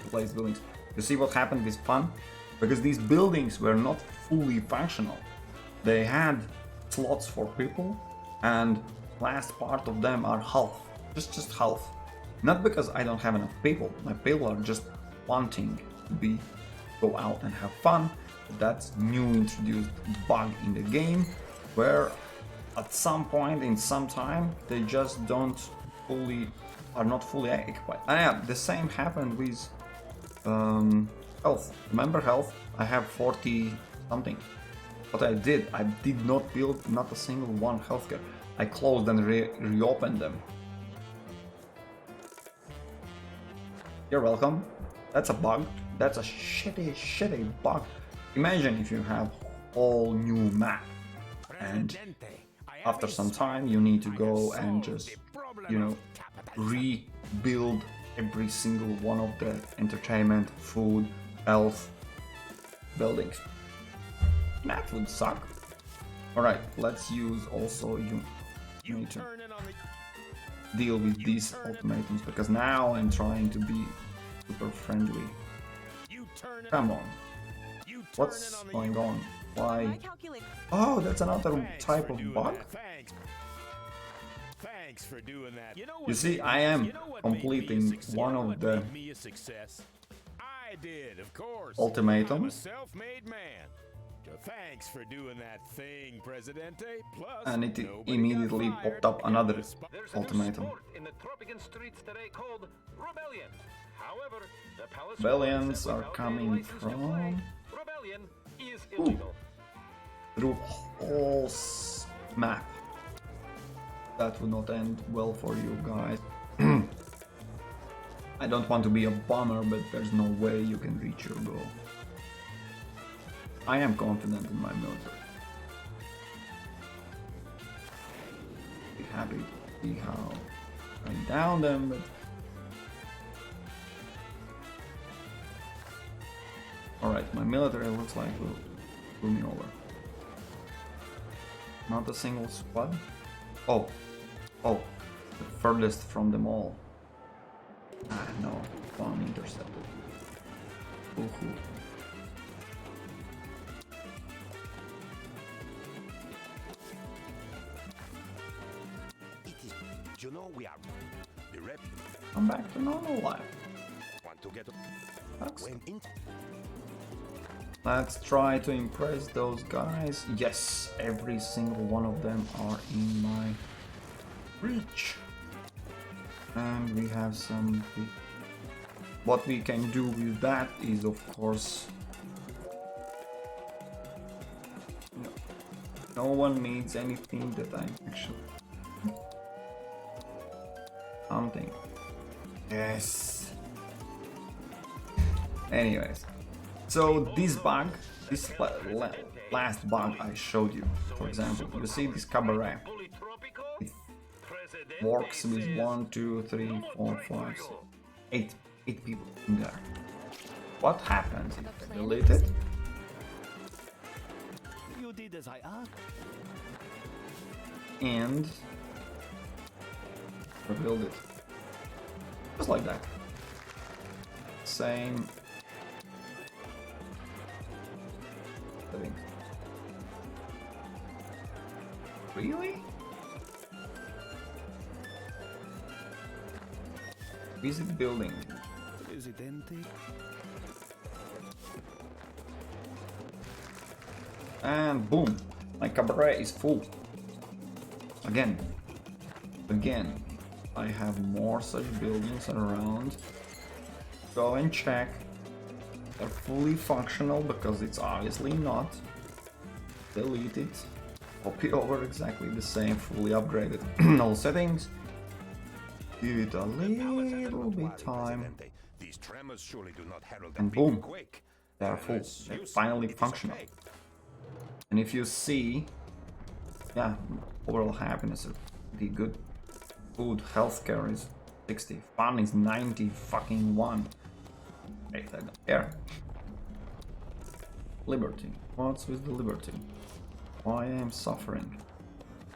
Speaker 1: replaced buildings. You see what happened with fun? Because these buildings were not fully functional. They had slots for people, and last part of them are half, just half. Not because I don't have enough people. My people are just wanting to go out and have fun. That's new introduced bug in the game, where at some point in some time they just are not fully occupied. And yeah, the same happened with health. Remember health? I have 40 something. What I did not build not a single one healthcare. I closed and reopened them. You're welcome. That's a bug. That's a shitty bug. Imagine if you have whole new map and
Speaker 7: Presidente, I
Speaker 1: after
Speaker 7: have
Speaker 1: some
Speaker 7: a
Speaker 1: time you need to
Speaker 7: I
Speaker 1: go
Speaker 7: have
Speaker 1: and
Speaker 7: solved
Speaker 1: just,
Speaker 7: the problem
Speaker 1: you know,
Speaker 7: of capitalism.
Speaker 1: rebuild every single one of the entertainment, food, health buildings. That would suck. Alright, let's use also you need to
Speaker 7: Turn in on the
Speaker 1: deal with these ultimatums because now I'm trying to be super friendly.
Speaker 7: you turn in
Speaker 1: Come on,
Speaker 7: you turn
Speaker 1: what's
Speaker 7: in on the
Speaker 1: going on?
Speaker 3: I
Speaker 1: Why?
Speaker 3: calculate.
Speaker 1: Oh, that's another
Speaker 7: Thanks
Speaker 1: type
Speaker 7: for
Speaker 1: of
Speaker 7: doing
Speaker 1: bug?
Speaker 7: that. Thanks for doing that. You know
Speaker 1: You
Speaker 7: what
Speaker 1: see,
Speaker 7: made
Speaker 1: I
Speaker 7: me-
Speaker 1: am
Speaker 7: you know what made me a
Speaker 1: completing
Speaker 7: success?
Speaker 1: one
Speaker 7: You know
Speaker 1: of
Speaker 7: what
Speaker 1: the
Speaker 7: made me a success. I did, of course.
Speaker 1: ultimatums.
Speaker 7: I'm a self-made man. So thanks for doing that thing, Presidente. Plus,
Speaker 1: And it
Speaker 7: nobody
Speaker 1: immediately
Speaker 7: got fired
Speaker 1: popped up another
Speaker 7: because the
Speaker 6: There's a new
Speaker 1: ultimatum.
Speaker 6: sport in the Tropican streets today called rebellion. However, the palace
Speaker 1: Rebellions
Speaker 6: warns that
Speaker 1: are
Speaker 6: without a
Speaker 1: coming
Speaker 6: license to play,
Speaker 1: from
Speaker 6: rebellion is illegal.
Speaker 1: through whole map. That would not end well for you guys. I don't want to be a bomber, but there's no way you can reach your goal. I am confident in my military. Be happy to see how I down them, but alright, my military looks like will screw me over. Not a single squad? Oh, the furthest from them all. Ah, no, one intercepted. Ooh.
Speaker 7: You know we are the rep.
Speaker 1: I'm back to normal life.
Speaker 7: Want to get
Speaker 1: Sucks.
Speaker 7: when in
Speaker 1: Let's try to impress those guys. Yes, every single one of them are in my reach. And we have some... What we can do with that is, of course... No one needs anything that I'm actually... Something. Yes. Anyways. So this bug, this last bug I showed you, for example, you see this cabaret.
Speaker 6: Bully Tropico?
Speaker 1: It
Speaker 6: Presidente
Speaker 1: works with
Speaker 6: says
Speaker 1: 1, 2, 3,
Speaker 6: no
Speaker 1: 4,
Speaker 6: break
Speaker 1: 5,
Speaker 6: for
Speaker 1: 6,
Speaker 6: you.
Speaker 1: 8 people in there. What happens if I
Speaker 3: The
Speaker 1: delete
Speaker 3: planet
Speaker 1: it?
Speaker 3: is
Speaker 4: You did as I asked.
Speaker 1: And rebuild it. Just like that. Same setting. Really? Visit building.
Speaker 4: Presidente.
Speaker 1: And boom, my cabaret is full. Again, I have more such buildings around. Go and check. They're fully functional because it's obviously not. Delete it. Copy over exactly the same, fully upgraded. All settings. Give it a little bit time.
Speaker 7: These tremors surely do not herald a
Speaker 1: And
Speaker 7: big
Speaker 1: boom,
Speaker 7: quake.
Speaker 1: they are full.
Speaker 7: Unless
Speaker 1: They're
Speaker 7: you say
Speaker 1: finally
Speaker 7: it is
Speaker 1: functional.
Speaker 7: okay.
Speaker 1: And if you see, yeah, overall happiness is pretty good. Food, healthcare is 60, fun is 90 fucking 1. Hey, I don't care. Liberty. What's with the liberty? Why I am suffering?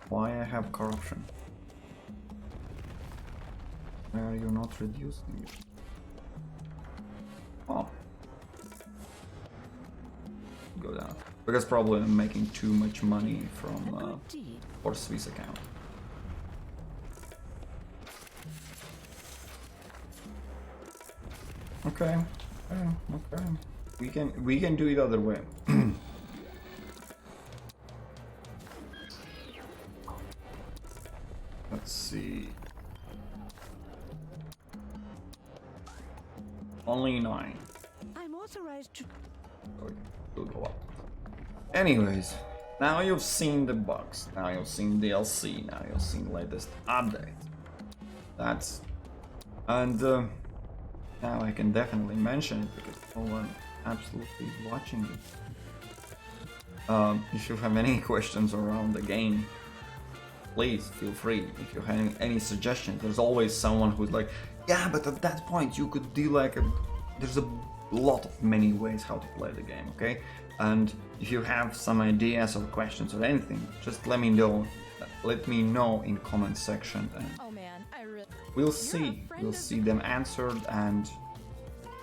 Speaker 1: Why I have corruption? Why are you not reducing it? Oh. Go down. Because probably I'm making too much money
Speaker 2: A
Speaker 1: from
Speaker 2: good deed.
Speaker 1: for Swiss account. Okay. Okay. We can do it other way. Let's see. Only 9.
Speaker 2: I'm authorized to.
Speaker 1: So it will go up. Anyways, now you've seen the bugs, now you've seen DLC, now you've seen latest update. That's... and now I can definitely mention it because no one absolutely is watching it. If you have any questions around the game, please feel free. If you have any suggestions, there's always someone who's like, yeah, but at that point you could do like a... there's a lot of many ways how to play the game, okay? And if you have some ideas or questions or anything, just let me know. Let me know in comment section, and
Speaker 3: Oh man, I really.
Speaker 1: we'll see. We'll see them answered, and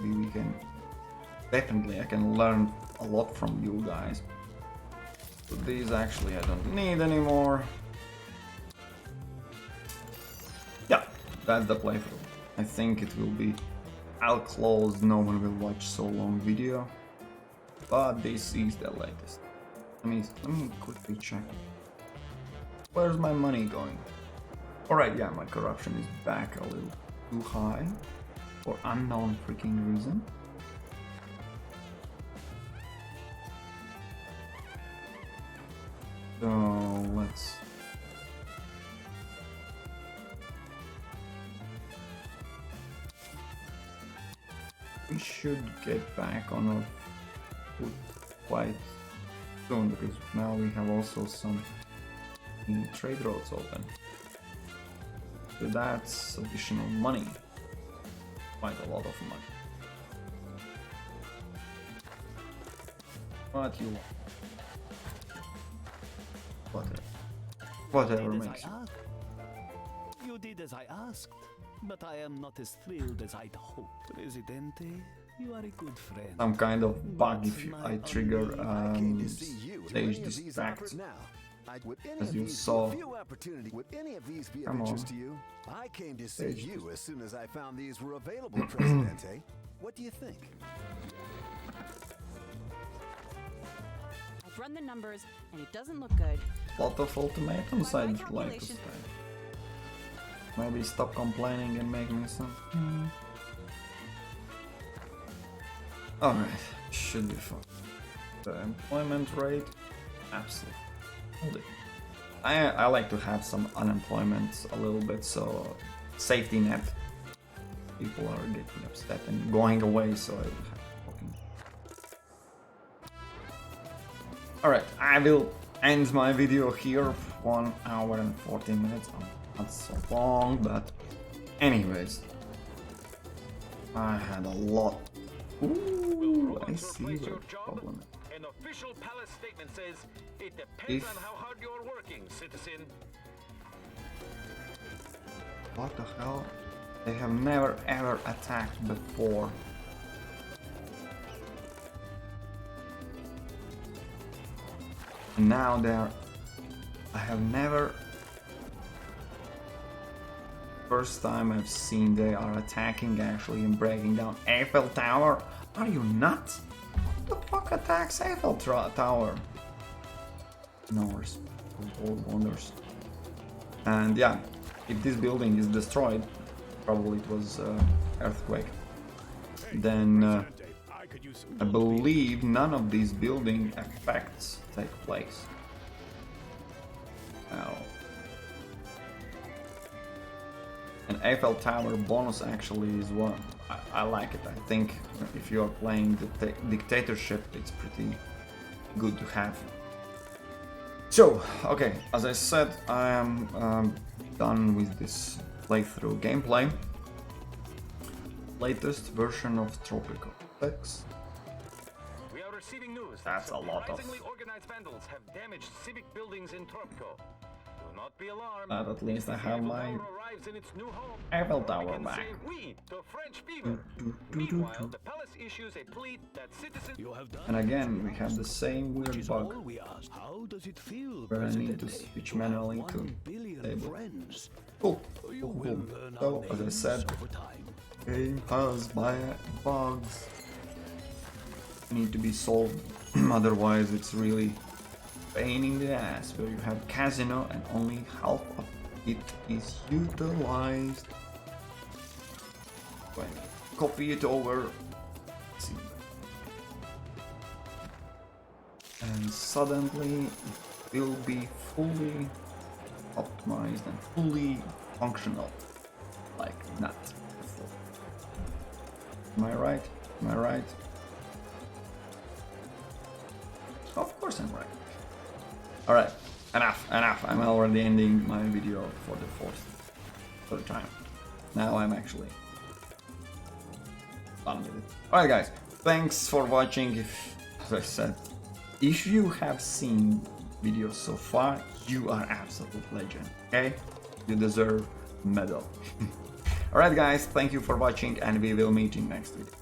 Speaker 1: we can definitely. I can learn a lot from you guys. So these actually I don't need anymore. Yeah, that's the playthrough. I think it will be. I'll close. No one will watch so long video. But this is the latest. Let me quickly check. Where's my money going? Alright, yeah, my corruption is back a little too high for unknown freaking reason. So let's... we should get back on our foot quite soon, because now we have also some trade routes open. So that's additional money. Quite a lot of money. What you want? Whatever
Speaker 4: Did as
Speaker 1: makes
Speaker 4: I
Speaker 1: you.
Speaker 4: asked. You did as I asked, but I am not as thrilled as I'd hoped. Presidente, you are a good friend.
Speaker 1: Some kind of bug if I trigger
Speaker 5: I came to see you. Do
Speaker 1: stage
Speaker 5: any of these
Speaker 1: distract.
Speaker 5: offers now? Would any
Speaker 1: As
Speaker 5: of
Speaker 1: you
Speaker 5: these
Speaker 1: saw.
Speaker 5: be would any of these be of
Speaker 1: Come
Speaker 5: interest
Speaker 1: on.
Speaker 5: to you? I came to see
Speaker 1: Stage
Speaker 5: you as soon as I found these were available, Presidente. What do you think?
Speaker 3: I've run the numbers, and it doesn't look good.
Speaker 1: Lot of ultimatums
Speaker 3: By my
Speaker 1: I'd like to
Speaker 3: calculation-
Speaker 1: stay. Maybe stop complaining and make me some. Alright, should be fun. The employment rate, absolutely. Hold it. I like to have some unemployment a little bit, so safety net. People are getting upset and going away, so I have fucking. Alright, I will end my video here. 1 hour and 14 minutes. Oh, not so long, but anyways. I had a lot. Ooh, I see the problem.
Speaker 6: official palace statement says it depends
Speaker 1: If-
Speaker 6: on how hard you're working, citizen.
Speaker 1: What the hell? They have never ever attacked before. And now they're... I have never... First time I've seen they are attacking actually and breaking down Eiffel Tower. Are you nuts? What the fuck attacks Eiffel Tower? Norse, old wonders. And yeah, if this building is destroyed, probably it was earthquake. Then
Speaker 7: Presidente, I could use some
Speaker 1: I believe none of these building effects take place. Now, an Eiffel Tower bonus actually is one. I like it. I think if you are playing the Dictatorship, it's pretty good to have. So, okay, as I said, I am done with this playthrough gameplay. Latest version of Tropico. Thanks.
Speaker 6: We are receiving news
Speaker 1: That's
Speaker 6: that
Speaker 1: a lot of-
Speaker 6: surprisingly organized vandals have damaged civic buildings in Tropico. Do not be alarmed.
Speaker 1: But at least I
Speaker 6: If the
Speaker 1: have
Speaker 6: Eiffel
Speaker 1: my
Speaker 6: Tower arrives in its new home,
Speaker 1: Eiffel
Speaker 6: we
Speaker 1: Tower
Speaker 6: can
Speaker 1: back.
Speaker 6: say oui to French fever. Meanwhile, the palace issues a plea that citizens.
Speaker 4: You have done
Speaker 1: And again, we have the same
Speaker 4: which
Speaker 1: weird
Speaker 4: is all
Speaker 1: bug
Speaker 4: we ask. How does it feel,
Speaker 1: where I need to
Speaker 4: Presidente?
Speaker 1: switch
Speaker 4: You have
Speaker 1: manually
Speaker 4: 1
Speaker 1: to
Speaker 4: billion
Speaker 1: table.
Speaker 4: friends.
Speaker 1: Cool.
Speaker 4: You
Speaker 1: Cool,
Speaker 4: will
Speaker 1: cool.
Speaker 4: learn
Speaker 1: So,
Speaker 4: our
Speaker 1: as I
Speaker 4: names
Speaker 1: said,
Speaker 4: over time.
Speaker 1: game has my bugs. Need to be solved, otherwise it's really pain in the ass where you have casino and only half of it is utilized. When you copy it over, see, and suddenly it will be fully optimized and fully functional, like not before. Am I right? Am I right? Of course I'm right. Alright, enough. I'm already ending my video for the third time. Now I'm actually done with it. Alright guys, thanks for watching. As I said, if you have seen videos so far, you are absolute legend, okay? You deserve medal. Alright guys, thank you for watching and we will meet in next video.